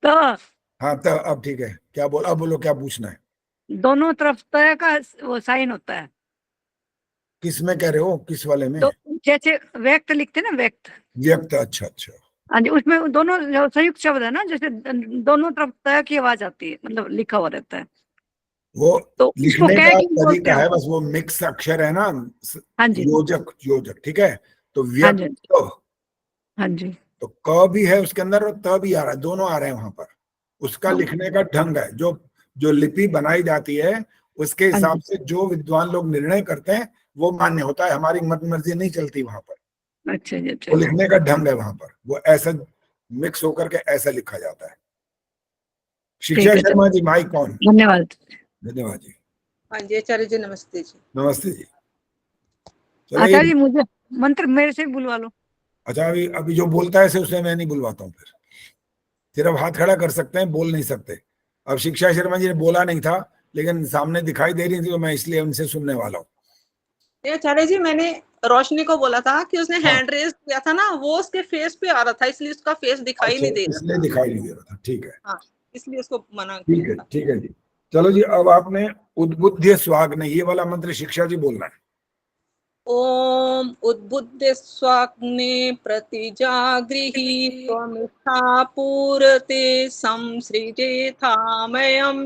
तो हाँ, तो अब ठीक है, क्या बोल, अब बोलो क्या पूछना है। दोनों तरफ तय का वो साइन होता है। किस में कह रहे हो, किस वाले में? तो जैसे व्यक्त लिखते हैं ना, व्यक्त, अच्छा अच्छा। हाँ जी, उसमें दोनों संयुक्त शब्द है ना, जैसे दोनों तरफ तय की आवाज आती है, मतलब लिखा हुआ रहता है। वो तो लिखने का तरीका है बस, वो मिक्स अक्षर है ना। हाँ जी, योजक, ठीक है। तो व्यक्त, हाँ जी, तो क भी है उसके अंदर और त भी आ रहा है, दोनों आ रहे हैं वहां पर। उसका लिखने का ढंग है, जो लिपि बनाई जाती है उसके हिसाब से जो विद्वान लोग निर्णय करते हैं वो मान्य होता है, हमारी मत मर्जी नहीं चलती वहां पर। अच्छा जी, अच्छा। वो लिखने का ढंग है वहां पर, वो ऐसा मिक्स होकर के ऐसा लिखा जाता है। शिक्षा शर्मा जी, माइक कौन? धन्यवाद। धन्यवाद जी। हाँ जी आचार्य जी, नमस्ते जी। नमस्ते जी। आचार्य जी, मुझे मंत्र मेरे से बुलवा लो। अच्छा, अभी जो बोलता है उसे मैं नहीं बुलवाता हूँ, फिर सिर्फ हाथ खड़ा कर सकते हैं, बोल नहीं सकते। अब शिक्षा शर्मा जी ने बोला नहीं था, लेकिन सामने दिखाई दे रही थी तो मैं इसलिए उनसे सुनने वाला हूँ। आचार्य जी, मैंने रोशनी को बोला था कि उसने हैंड रेज किया था ना, वो उसके फेस पे आ रहा था, इसलिए उसका फेस दिखाई नहीं दे रहा था। इसलिए दिखाई नहीं दे रहा था, ठीक है। हाँ, इसलिए उसको मना ठीक है, ठीक है जी। चलो जी, अब आपने उद्बुद्ध स्वाग्ने ये वाला मंत्र शिक्षा जी बोलना है। ओम उद्बुद्ध स्वाग्ने प्रतिजागृहि त्वमिच्छा पूरते संसृजेथामयं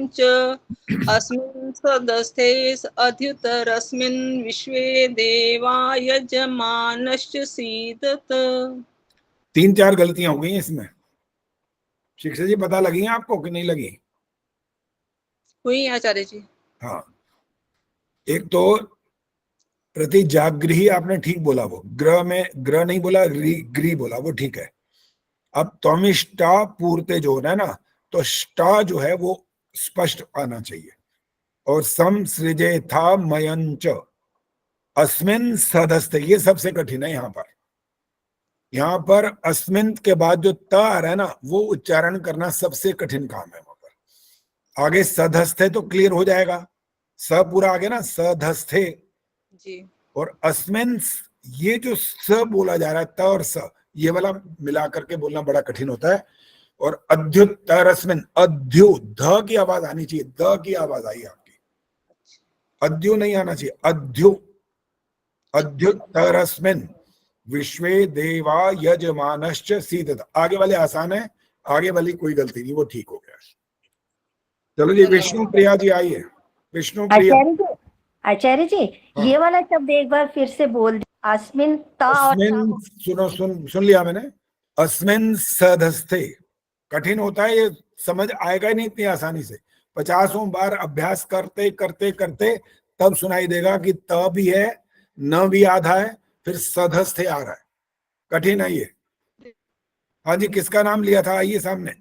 च अस्मिन् सदस्थेस अध्युतरस्मिन् विश्वे देवा यजमानश्च सीदत। 3-4 गलतियां हो गई इसमें। शिक्षा जी पता लगी है आपको कि नहीं लगी? हुई है आचार्य जी। हाँ, एक तो प्रतिजागृही आपने ठीक बोला, वो ग्रह में ग्रह नहीं बोला, गृह बोला, वो ठीक है। अब त्वमिष्टा पूर्ते जो होना है ना, तोष्टा जो है वो स्पष्ट आना चाहिए। और सम सृजे था मयंच अस्मिन सदस्ते, ये सबसे कठिन है यहाँ पर। यहाँ पर अस्मिन के बाद जो त आ रहा है ना, वो उच्चारण करना सबसे कठिन काम है वहां पर। आगे सधस्थे तो क्लियर हो जाएगा, स पूरा आगे ना, सधस्थे जी। और अस्मिन, ये जो स बोला जा रहा है, त और स, ये वाला मिला करके बोलना बड़ा कठिन होता है। और अद्युत्तरस्मिन, अद्यु, ध की आवाज आनी चाहिए, द की आवाज आई आपकी, अद्यु नहीं आना चाहिए, अद्यु। अद्युत्तरस्मिन विश्वे देवा यजमानश्च सीदत, आगे वाले आसान है, आगे वाली कोई गलती नहीं, वो ठीक हो गया। चलो जी, विष्णु प्रिया जी आइए। विष्णु प्रिया। आचार्य जी हाँ। ये वाला शब्द एक बार फिर से बोल दीजिए। अस्मिन ता और अस्मिन, सुन लिया मैंने। अस्मिन सधस्थे कठिन होता है, ये समझ आएगा ही नहीं इतनी आसानी से। 50 बार अभ्यास करते करते करते तब सुनाई देगा कि त भी है, न भी आधा है, फिर सधस्थे आ रहा है। कठिन है ये। हाँ जी, किसका नाम लिया था? आइए सामने।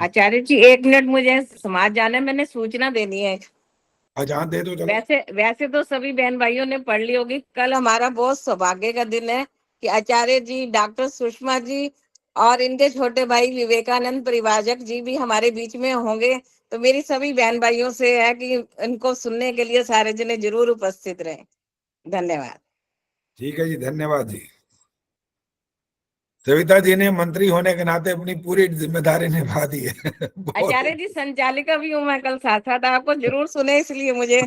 आचार्य जी 1 मिनट, मुझे समाज जाना है, मैंने सूचना देनी है। अच्छा दे दो। चलो। वैसे तो सभी बहन भाइयों ने पढ़ ली होगी। कल हमारा बहुत सौभाग्य का दिन है कि आचार्य जी, डॉक्टर सुषमा जी और इनके छोटे भाई विवेकानंद परिवाजक जी भी हमारे बीच में होंगे। तो मेरी सभी बहन भाइयों से है कि इनको सुनने के लिए सारे जने जरूर उपस्थित रहें। धन्यवाद। ठीक है जी, धन्यवाद जी। सविता जी ने मंत्री होने के नाते अपनी पूरी जिम्मेदारी निभा दी है। आचार्य जी संचालिका भी हूँ मैं, कल साथ साथ आपको जरूर सुने, इसलिए मुझे।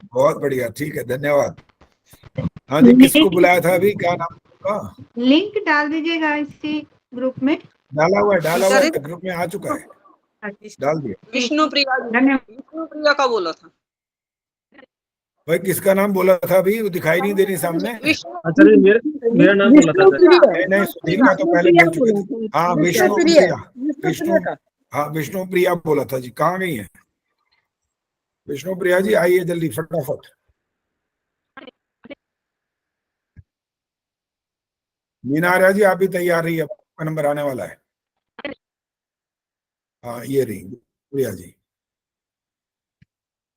बहुत बढ़िया, ठीक है, धन्यवाद। हाँ जी, किसको बुलाया था अभी? क्या नाम था? लिंक डाल दीजिएगा इसी ग्रुप में। डाला हुआ है, ग्रुप में आ चुका है, डाल दिया। विष्णु प्रिया का बोला था भाई, किसका नाम बोला था अभी? वो दिखाई नहीं दे रही सामने। आचार्य मेरा नाम बोला था। नहीं, सुधीर का तो पहले बोल चुके थे। हाँ, विष्णु प्रिया, हाँ विष्णु प्रिया बोला था जी। कहाँ गई है विष्णु प्रिया जी? आइए जल्दी फटाफट। मीना आर्या जी, आप भी तैयार रही, आपका नंबर आने वाला है। हाँ, ये रही प्रिया जी।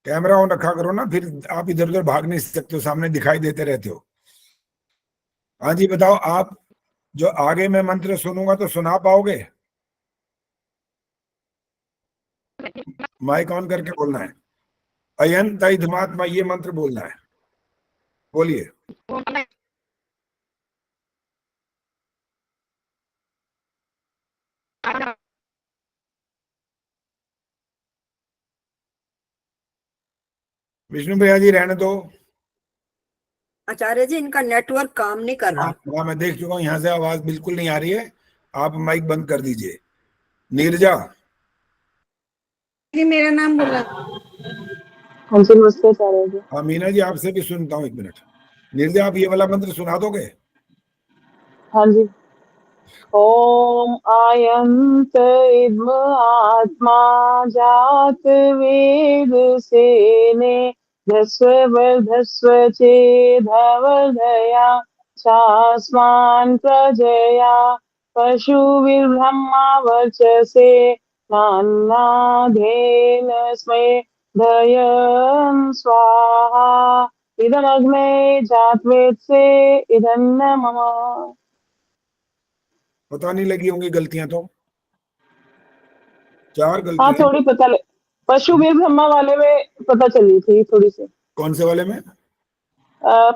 कैमरा ऑन रखा करो ना, फिर आप इधर उधर भाग नहीं सकते हो, सामने दिखाई देते रहते हो। हाँ जी, बताओ आप, जो आगे मैं मंत्र सुनूंगा तो सुना पाओगे? माइक ऑन करके बोलना है। अयन तय धुमात्मा, ये मंत्र बोलना है, बोलिए। विष्णु भैया जी रहने दो। आचार्य जी इनका नेटवर्क काम नहीं कर रहा। हाँ, मैं देख चुका हूँ, यहाँ से आवाज बिल्कुल नहीं आ रही है। आप माइक बंद कर दीजिए। नीरजा जी मेरा नाम बोला। हाँ जी, नमस्ते आचार्य जी। हाँ, मीना जी आपसे भी सुनता हूँ, 1 मिनट। नीरजा, आप ये वाला मंत्र सुना दोगे? हाँ जी। ओम आयंत इद्म आत्मा जात वेद सेने धस्व वर्धस्व चेधवर्धया चास्मान् प्रजया पशुभिर्ब्रह्मा वर्चसे नान्नाधेन स्मै धयन् स्वाहा इदमग्ने जातवेत्से इदन्न मम। पता नहीं लगी होंगी गलतियां तो? 4 हाँ, गलतियां। थोड़ी पता पशु भी ब्रह्मा वाले में पता चली थी थोड़ी सी। कौन से वाले में?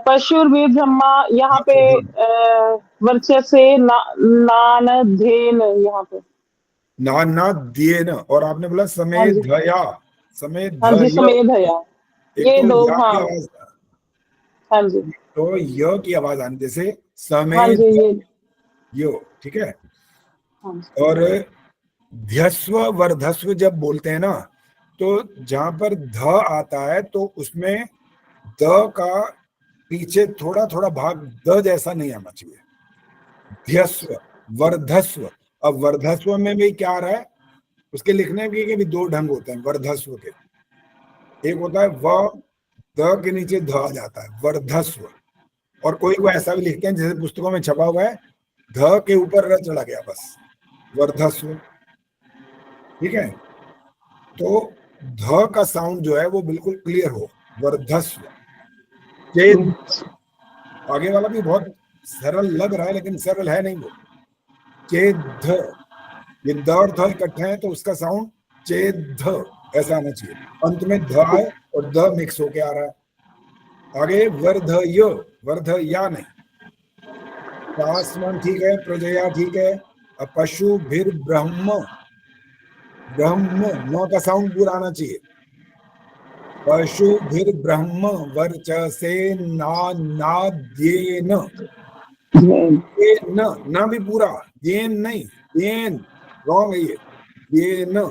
पशु भी ब्रह्मा, यहाँ पे वर्चस से नानधेन, यहाँ पे नानाध्येन, और आपने बोला समेत धया, समेत हाँ जी, समेत धया, ये तो 2। या हाँ की आवाज, हाँ जी, तो य की आवाज आने जैसे हाँ समेत जी, यो, ठीक है। हाँ। और ध्यस्व वर्धस्व जब बोलते हैं ना, तो जहां पर ध आता है तो उसमें द का पीछे थोड़ा थोड़ा भाग द जैसा नहीं आना चाहिए। ध्यस्व वर्धस्व, अब वर्धस्व में भी क्या आ रहा है, उसके लिखने के भी दो ढंग होते हैं वर्धस्व के। एक होता है व द के नीचे ध आ जाता है वर्धस्व, और कोई को ऐसा भी लिखते हैं जैसे पुस्तकों में छपा हुआ है ध के ऊपर र चढ़ा गया बस वर्धस्व। ठीक है, तो ध का साउंड जो है वो बिल्कुल क्लियर हो, वर्धस्व। आगे वाला भी बहुत सरल लग रहा है लेकिन सरल है नहीं वो। चेद, ये द और ध इकट्ठे हैं तो उसका साउंड चेद ऐसा आना चाहिए। अंत में ध है और द मिक्स होके आ रहा है। आगे वर्धय, वर्धया नहीं। आसमान ठीक है, प्रजया ठीक है। अब पशु भीर ब्रह्म, ब्रह्म न का साउंड पूरा आना चाहिए। पशु भीर ब्रह्म वर्चसे नाद्येन, न भी पूरा, येन नहीं, येन रॉन्ग है ये न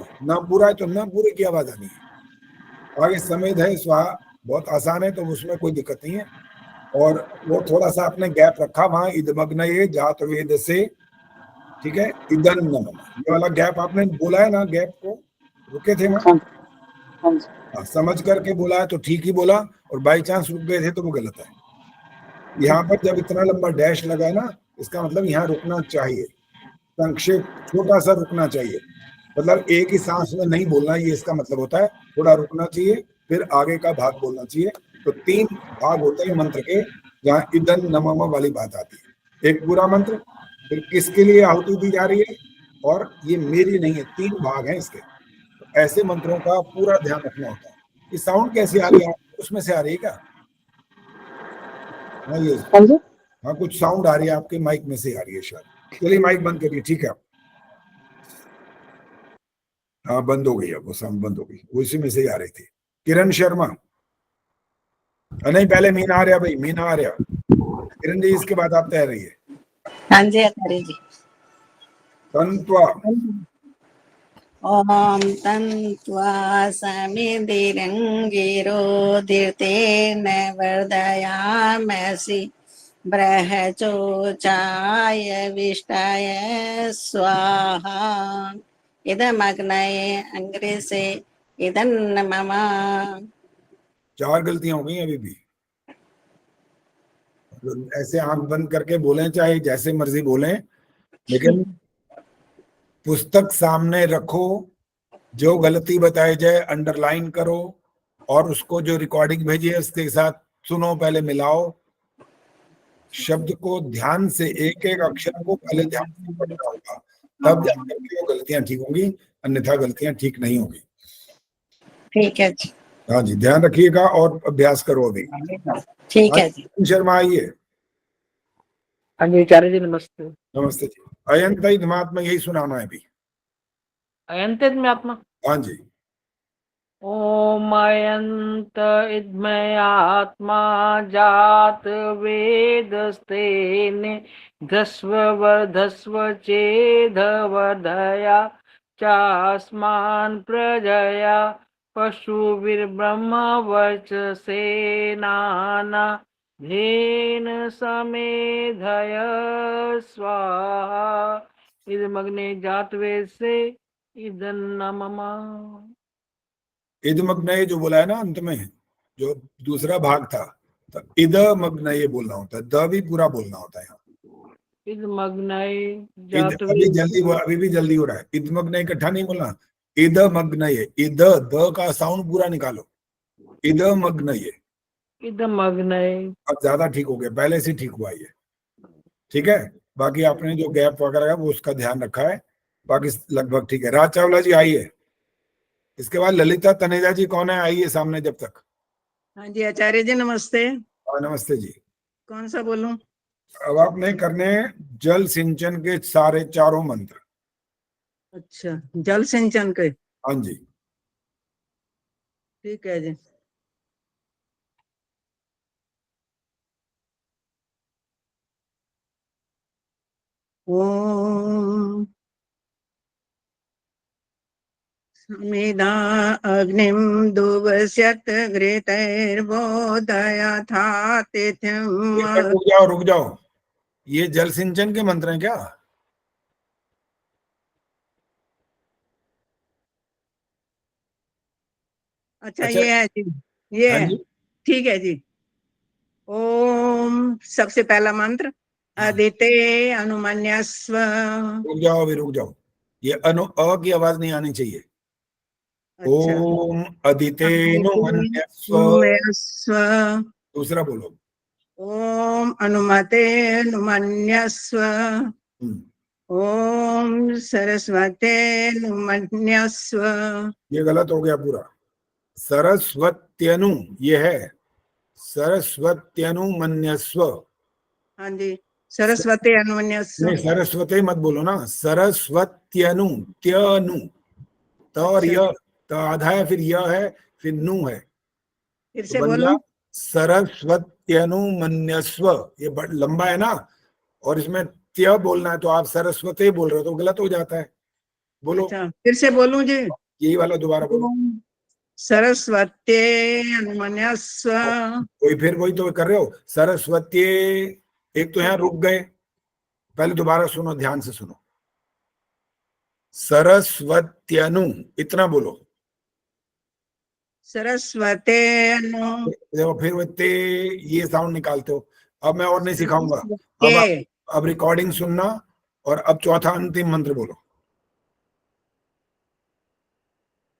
पूरा है तो न पूरे की आवाज आनी है। आगे समेध है स्वाहा, बहुत आसान है तो उसमें कोई दिक्कत नहीं है। और वो थोड़ा सा आपने गैप रखा वहां इदमग्न ये जात वेद से, ठीक है। इदन नम, ये वाला गैप आपने बोला है ना, गैप को रुके थे वहां, समझ करके बोला है तो ठीक ही बोला, और बाई चांस रुक गए थे तो वो गलत है। यहाँ पर जब इतना लंबा डैश लगा है ना, इसका मतलब यहाँ रुकना चाहिए, संक्षेप छोटा सा रुकना चाहिए, मतलब एक ही सांस में नहीं बोलना, ये इसका मतलब होता है। थोड़ा रुकना चाहिए फिर आगे का भाग बोलना चाहिए। तो 3 भाग होते हैं मंत्र के, जहाँ इदन नमम वाली बात आती है। एक पूरा मंत्र, फिर किसके लिए आहुति दी जा रही है, और ये मेरी नहीं है, 3 भाग हैं इसके। तो ऐसे मंत्रों का पूरा ध्यान रखना होता है। ये साउंड कैसे आ रही है, उसमें से आ रही है क्या? हाँ, कुछ साउंड आ रही है आपके माइक में से आ रही है शायद। चलिए माइक बंद करिए, ठीक है। हाँ बंद हो गई, अब वो साउंड बंद हो गई, वो इसी में से ही आ रही थी। किरण शर्मा, नहीं पहले मीना आर्या भाई, मीना आर्या। किरण जी इसके बाद आप तैयार रहिए। हाँ जी आचार्य जी। तन्त्वा, ओम तन्त्वा समिधिरङ्गिरोदीर्तेन वर्धयामसि बृहचोचाय विष्टाय स्वाहा इदमग्नये अंग्रे से इदन्नमम। 4 गलतियां हो गई अभी भी। ऐसे आंख बंद करके बोलें, चाहे जैसे मर्जी बोलें, लेकिन पुस्तक सामने रखो, जो गलती बताई जाए अंडरलाइन करो, और उसको जो रिकॉर्डिंग भेजी है उसके साथ सुनो, पहले मिलाओ, शब्द को ध्यान से, एक एक अक्षर को पहले ध्यान से पढ़ना होगा, तब जाकर के वो गलतियां ठीक होंगी, अन्यथा गलतियां ठीक नहीं होगी। ठीक है जी। हाँ जी, ध्यान रखिएगा और अभ्यास करो अभी। ठीक है जी। शर्मा आइए। हाँ जी आचार्य जी नमस्ते। नमस्ते जी। अयंत महात्मा, यही सुनाना है अभी। अयंत में आत्मा। हाँ जी। ओम अयंत इद्मय आत्मा जात वेदस्तेने धस्व वर्धस्व चेद वर्धया चास्मान प्रजया पशुभिर्ब्रह्म वर्चसे नाना धेन समेधय स्वाहा इदमग्ने जातवेद से इदन्नमम। इदमग्नये जो बोला है ना अंत में, जो दूसरा भाग था, तो इदमग्नये बोलना होता है, द भी पूरा बोलना होता है। अभी भी जल्दी हो रहा है। इदमग्नये इकट्ठा नहीं बोलना, इदमग्नये, इद द का साउंड पूरा निकालो, इदमग्नये। इदमग्नये अब ज्यादा ठीक हो गया, पहले से ठीक हुआ ये, ठीक है। बाकी आपने जो गैप वगैरह है वो उसका ध्यान रखा है, बाकी लगभग ठीक है। राज चावला जी आइए। इसके बाद ललिता तनेजा जी कौन है, आइए सामने जब तक। हाँ जी आचार्य जी नमस्ते। हाँ नमस्ते जी। कौन सा बोलूं? अब आपने करने जल सिंचन के सारे 4 मंत्र। अच्छा, जल सिंचन के। हाँ जी। ठीक है जी। ओम समिधा अग्निम दुवस्यत घृतैर्बोधया था तिथ्यम। रुक जाओ, ये जल सिंचन के मंत्र हैं क्या? अच्छा, अच्छा, ये है जी, ये हाँ है, जी, ठीक है जी। ओम, सबसे पहला मंत्र, हाँ। अदिते अनुमन्यस्व। रुक जाओ, अभी रुक जाओ, ये अ की आवाज नहीं आनी चाहिए। अच्छा, ओम अदितेनु मन्यस्व। अनुमन्यस्व। दूसरा बोलो। ओम अनुमते अनुमन्यस्व। हम्म, ओम सरस्वते अनुमन्यस्व। ये गलत हो गया पूरा। सरस्वत्यनु ये है, सरस्वत्यनु मन्यस्व। हाँ जी, सरस्वती अनुमन्यस्व। नहीं, सरस्वती मत बोलो ना, सरस्वत्यनु, त्यनु, त और अच्छा, य, त आधा है, फिर य है, फिर नु है, फिर तो से बन गया बोलूं? सरस्वत्यनु मन्यस्व। ये लंबा है ना, और इसमें त्य बोलना है, तो आप सरस्वती बोल रहे हो तो गलत हो जाता है। बोलो, अच्छा, फिर से बोलूं जी? यही वाला दोबारा बोलो। ओम सरस्वती अनुमन्यस्व। कोई फिर वही तो कर रहे हो, सरस्वती। एक तो यहाँ रुक गए, पहले दोबारा सुनो, ध्यान से सुनो। सरस्वत्यनु, इतना बोलो। सरस्वती अनु। देखो, फिर वो ते, ये साउंड निकालते हो। अब मैं और नहीं सिखाऊंगा। सरस्वती। अब रिकॉर्डिंग सुनना, और अब चौथा अंतिम मंत्र बोलो।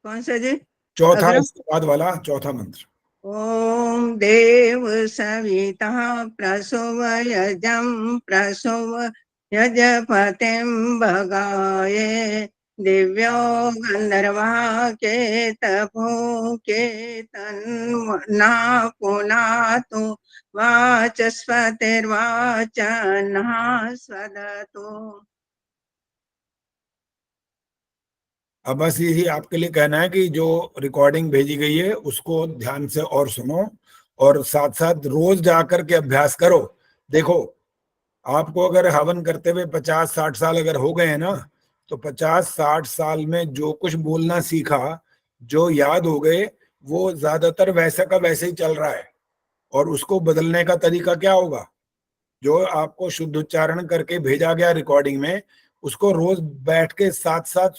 कौन सा जी? चौथा, अग्र? इसके बाद वाला चौथा मंत्र। ओम देव सविता प्रसोवयजं प्रसोव यजपतिं भगाये दिव्यो गंधर्वा केतभो केतन्ना पुनातु वाचस्पतिर्वाचनः स्वदतु। अब बस यही आपके लिए कहना है कि जो रिकॉर्डिंग भेजी गई है उसको ध्यान से और सुनो, और साथ साथ रोज जाकर के अभ्यास करो। देखो, आपको अगर हवन करते हुए 50-60 साल अगर हो गए हैं ना, तो 50-60 साल में जो कुछ बोलना सीखा, जो याद हो गए, वो ज्यादातर वैसा का वैसे ही चल रहा है। और उसको बदलने का तरीका क्या होगा? जो आपको शुद्ध उच्चारण करके भेजा गया रिकॉर्डिंग में, उसको रोज बैठ के साथ साथ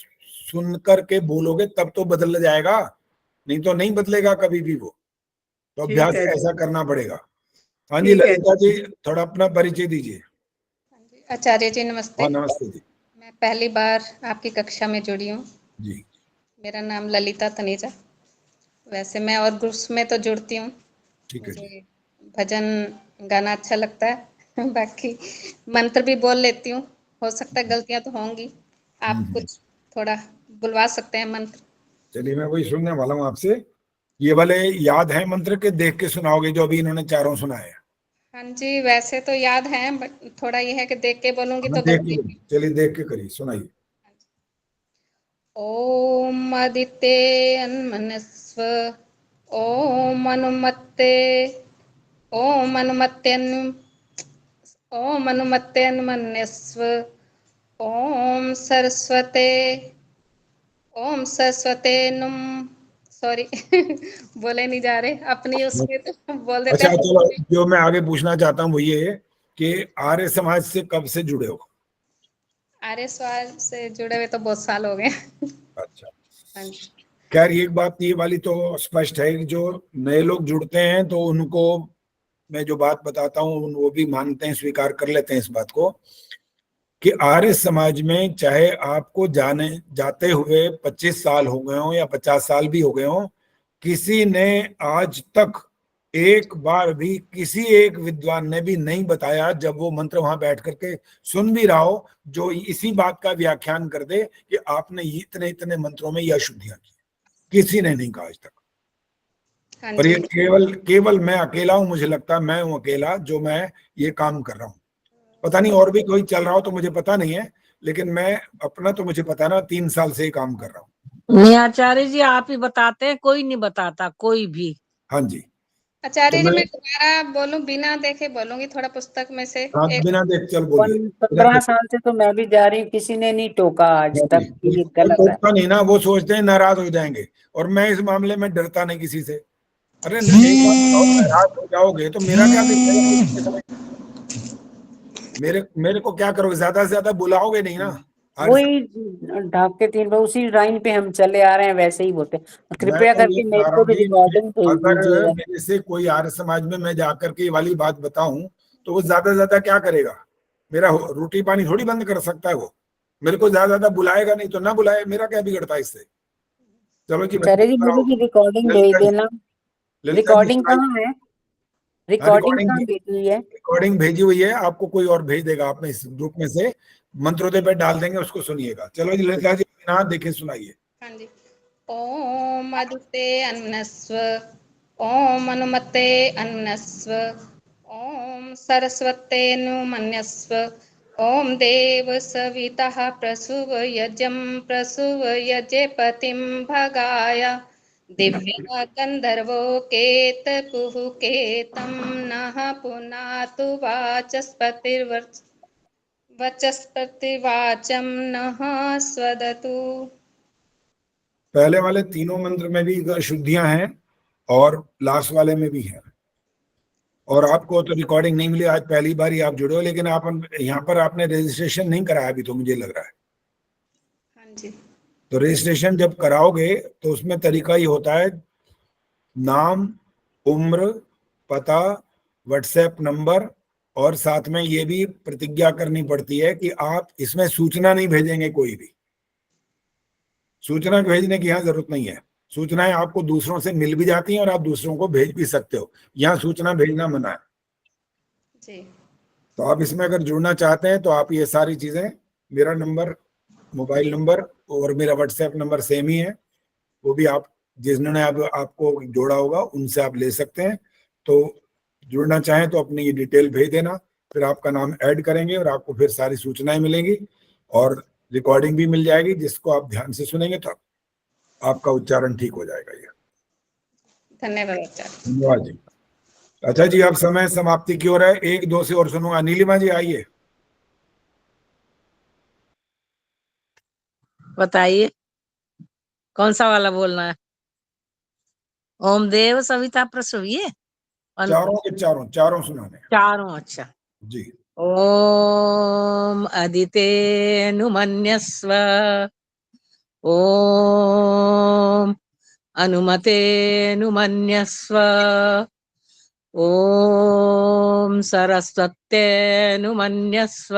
सुन करके बोलोगे, तब तो बदल जाएगा, नहीं तो नहीं बदलेगा कभी भी वो। तो ठीक अभ्यास है, ऐसा करना पड़ेगा। हाँ जी, ठीक है। ललिता जी, थोड़ा अपना परिचय दीजिए। आचार्य जी नमस्ते। हाँ, नमस्ते जी। मैं पहली बार आपकी कक्षा में जुड़ी हूँ जी। मेरा नाम ललिता तनेजा। वैसे मैं और ग्रुप्स में तो जुड़ती हूँ, ठीक है जी। मुझे भजन गाना अच्छा लगता है बाकी मंत्र भी बोल लेती हूँ, हो सकता है गलतियाँ तो होंगी, आप कुछ थोड़ा बुलवा सकते हैं मंत्र। चलिए, मैं वही सुनने वाला हूँ आपसे। ये वाले याद है मंत्र के देख के सुनाओगे जो अभी इन्होंने चारों सुनाए? हाँ जी, वैसे तो याद है, बट थोड़ा ये है कि देख के बोलूंगी तो देख गलती। के, चलिए देख के करिए, सुनाइए। ओम आदित्य अन्मनस्व ओम अनुमत्ते ओम अनुमत्यन् ओम अनुमत्यन्मन्यस्व ओम सरस्वते नुम। सॉरी बोले नहीं जा रहे, अपनी उसमें तो बोल देते अच्छा, हैं। चलो, जो मैं आगे पूछना चाहता हूँ वो ये है कि आर्य समाज से कब से जुड़े हो? आर्य समाज से जुड़े हुए तो बहुत साल हो गए। अच्छा, हाँ जी। खैर एक बात ये वाली तो स्पष्ट है कि जो नए लोग जुड़ते हैं तो उनको मैं जो बात बताता हूँ वो भी मानते हैं, स्वीकार कर लेते हैं इस बात को, कि आर्य समाज में चाहे आपको जाते हुए 25 साल हो गए हो या 50 साल भी हो गए हो, किसी ने आज तक एक बार भी किसी एक विद्वान ने भी नहीं बताया, जब वो मंत्र वहां बैठ करके सुन भी रहा हो, जो इसी बात का व्याख्यान कर दे कि आपने इतने इतने मंत्रों में यह शुद्धियां की। किसी ने नहीं कहा आज तक। हाँ और ये जी। केवल मैं अकेला हूं, मुझे लगता है मैं हूं अकेला जो मैं ये काम कर रहा हूं। पता नहीं और भी कोई चल रहा हो तो मुझे पता नहीं है, लेकिन मैं अपना तो मुझे पता ना, 3 साल से ही काम कर रहा हूँ। नहीं आचार्य जी, आप ही बताते हैं, कोई नहीं बताता, कोई भी। हाँ जी। आचार्य तो जी, मैं दोबारा बोलूं, बिना देखे बोलूंगी, थोड़ा पुस्तक में से हाँ, एक। बिना देख चल बोलिए। 15 साल से तो मैं भी जा रही हूँ, किसी ने नहीं टोका आज तक कि ये गलत है। टोकता नहीं ना, वो सोचते हैं नाराज हो जाएंगे, और मैं इस मामले में डरता नहीं किसी से। अरे एक बात बताओ, नाराज हो जाओगे तो मेरा क्या बिगड़ेगा? मेरे को क्या करोगे? ज्यादा से ज्यादा बुलाओगे नहीं ना, वही ढाक के 3 बार उसी लाइन पे हम चले आ रहे हैं, वैसे ही बोलते हैं। कृपया करके मेरे को भी रिकॉर्डिंग भेज अगर दीजिएगा। मेरे से कोई आर्य समाज में मैं जाकर के ये वाली बात बताऊं तो वो ज्यादा से ज्यादा क्या करेगा? मेरा रोटी पानी थोड़ी बंद कर सकता है वो। मेरे को ज्यादा बुलाएगा, नहीं तो ना बुलाए, मेरा क्या बिगड़ता है इससे। चलो जी, चले जी, मुझे भी रिकॉर्डिंग भेज देना। रिकॉर्डिंग कहाँ है? रिकॉर्डिंग कहाँ भेजी हुई है? रिकॉर्डिंग भेजी हुई है, आपको कोई और भेज देगा। आप में इस ग्रुप में से मंत्रोदय पे डाल देंगे, उसको सुनिएगा। चलो जी ललिता जी, ना देखे सुनाइए। हाँ जी। ओम अदिते अन्नस्व, ओम अनुमते अन्नस्व, ओम सरस्वते नुमन्यस्व, ओम देव सवितः प्रसुव यजं प्रसुव यजेपतिं भगाय, दिव्या गंधर्वो केतकुः केतं नः पुनातु वचस्पतिवाचं नः स्वदतु। पहले वाले तीनों मंत्र में भी शुद्धियां हैं और लास्ट वाले में भी है। और आपको तो रिकॉर्डिंग नहीं मिली, आज पहली बार ही आप जुड़े हो, लेकिन आप यहाँ पर आपने रजिस्ट्रेशन नहीं कराया अभी, तो मुझे लग रहा है। हाँ जी। तो रजिस्ट्रेशन जब कराओगे तो उसमें तरीका ही होता है, नाम, उम्र, पता, व्हाट्सएप नंबर, और साथ में ये भी प्रतिज्ञा करनी पड़ती है कि आप इसमें सूचना नहीं भेजेंगे। कोई भी सूचना भेजने की यहाँ जरूरत नहीं है। सूचनाएं आपको दूसरों से मिल भी जाती हैं और आप दूसरों को भेज भी सकते हो। यहाँ सूचना भेजना मना है जी। तो आप इसमें अगर जुड़ना चाहते हैं तो आप ये सारी चीजें, मेरा नंबर, मोबाइल नंबर और मेरा व्हाट्सएप नंबर सेम ही है, वो भी आप जिन्होंने आपको जोड़ा होगा उनसे आप ले सकते हैं। तो जुड़ना चाहें तो अपनी ये डिटेल भेज देना, फिर आपका नाम ऐड करेंगे और आपको फिर सारी सूचनाएं मिलेंगी और रिकॉर्डिंग भी मिल जाएगी, जिसको आप ध्यान से सुनेंगे तो आपका उच्चारण ठीक हो जाएगा। ये धन्यवाद आचार्य। धन्यवाद जी। अच्छा जी, अब समय समाप्ति की ओर है। 1-2 से और सुनूंगा। नीलिमा जी आइए। बताइए कौन सा वाला बोलना है? ओम देव सविता प्रसुविए चारों के चारों सुनाने। चारों, अच्छा जी। ओम अदिते नुमन्यस्व, ओम अनुमते नुमन्यस्व, ओम सरस्वते नुमन्यस्व,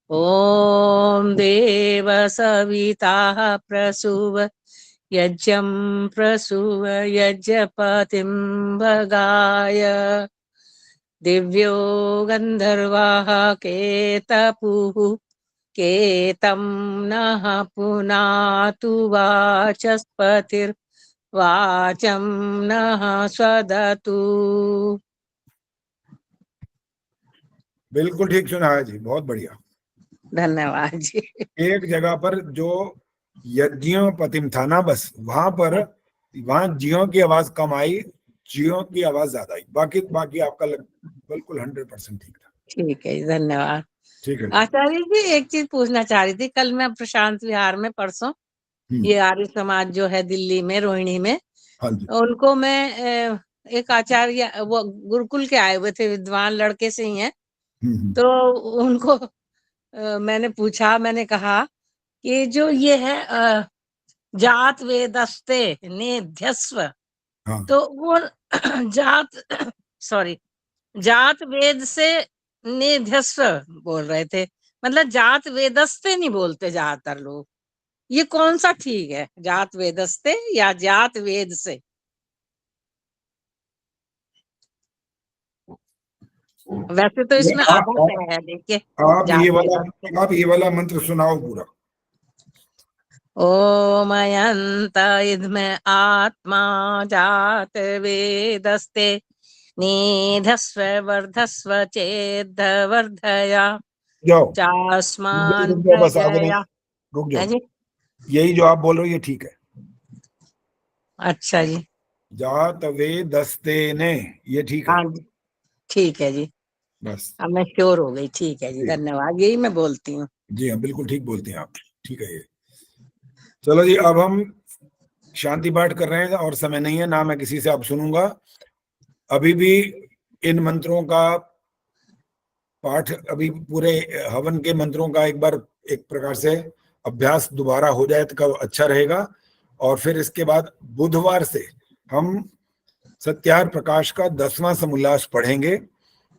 ओम देव सविता प्रसुव यज्ञं प्रसुव यज्ञपतिं भगाय, दिव्यो गंधर्वाः केतपुः केतं नः पुनातु वाचं नः स्वदतु। बिल्कुल ठीक सुना है जी, बहुत बढ़िया, धन्यवाद जी। एक जगह पर जो यज्ञों पतिम था ना, बस वहां जियों की आवाज कम आई, जियों की आवाज ज्यादा आई। बाकी आपका बिल्कुल 100% ठीक था। ठीक है, धन्यवाद। ठीक है आचार्य जी, एक चीज पूछना चाह रही थी। कल मैं प्रशांत विहार में परसों ये आर्य समाज जो है दिल्ली में रोहिणी में, हाँ जी। उनको मैं एक आचार्य, वो गुरुकुल के आए हुए थे, विद्वान लड़के से ही हैं, तो उनको मैंने पूछा, मैंने कहा कि जो ये है जात वेदस्ते नेध्यस्व, तो वो जात वेद से नेध्यस्व बोल रहे थे, मतलब जात वेदस्ते नहीं बोलते ज्यादातर लोग। ये कौन सा ठीक है, जात वेदस्ते या जात वेद से? वैसे तो इसमें आधा है, देखिए। आप ये वाला मंत्र सुनाओ पूरा। ओम अयंत इद्मे आत्मा जात वेदस्ते निधस्व वर्धस्व चेद वर्धया चास्मान प्रजया। रुक जाओ, यही जो आप बोल रहे हो ये ठीक है। अच्छा जी। जात वेदस्ते ने, ये ठीक है। हाँ जी, ठीक है जी, बस अब मैं श्योर हो गई। ठीक है जी, धन्यवाद, यही मैं बोलती हूँ। जी हाँ, बिल्कुल ठीक बोलते हैं आप, ठीक है ये। चलो जी, अब हम शांति पाठ कर रहे हैं और समय नहीं है ना, मैं किसी से अब सुनूंगा। अभी भी इन मंत्रों का पाठ अभी पूरे हवन के मंत्रों का एक बार एक प्रकार से अभ्यास दोबारा हो जाए तो अच्छा रहेगा। और फिर इसके बाद बुधवार से हम सत्यार प्रकाश का 10वां समोल्लास पढ़ेंगे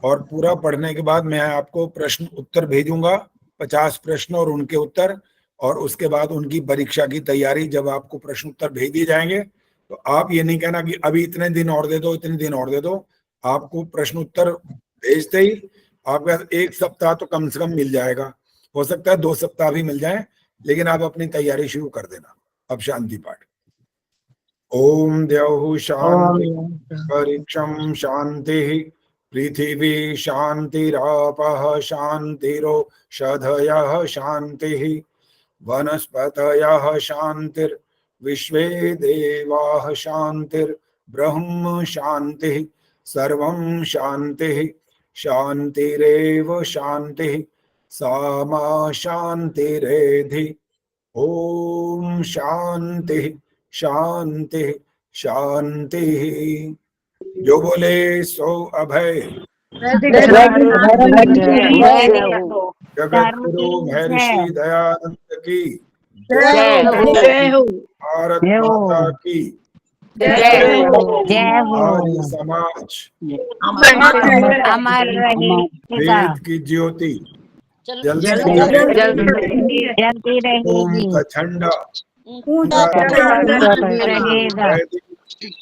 और पूरा पढ़ने के बाद मैं आपको प्रश्न उत्तर भेजूंगा, 50 प्रश्न और उनके उत्तर, और उसके बाद उनकी परीक्षा की तैयारी। जब आपको प्रश्न उत्तर भेज दिए जाएंगे तो आप ये नहीं कहना कि अभी इतने दिन और दे दो, इतने दिन और दे दो। आपको प्रश्न उत्तर भेजते ही आपका 1 सप्ताह तो कम से कम मिल जाएगा, हो सकता है 2 सप्ताह भी मिल जाए, लेकिन आप अपनी तैयारी शुरू कर देना। अब शांति पाठ। ओम द्यौः शांति अंतरिक्षं शांति पृथिवी शांतिरापः शांतिरोषधयः शांतिः वनस्पतयः शांतिर्विश्वे देवाः शांतिर्ब्रह्म शांतिः सर्वं शांतिः शांतिरेव शांतिः सा मा शांतिरेधि। ओम शांति शांति शांति। जो बोले सो अभय। जगत गुरु महर्षि दयानंद की जय हो। भारत माता की आर्य समाज वेद की ज्योति जलती ओम का झंडा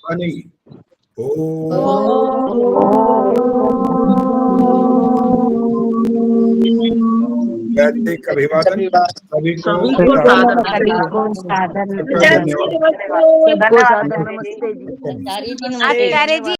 बनी। वैदिक अभिवादन सभी को सादर नमस्ते जी। आचार्य जी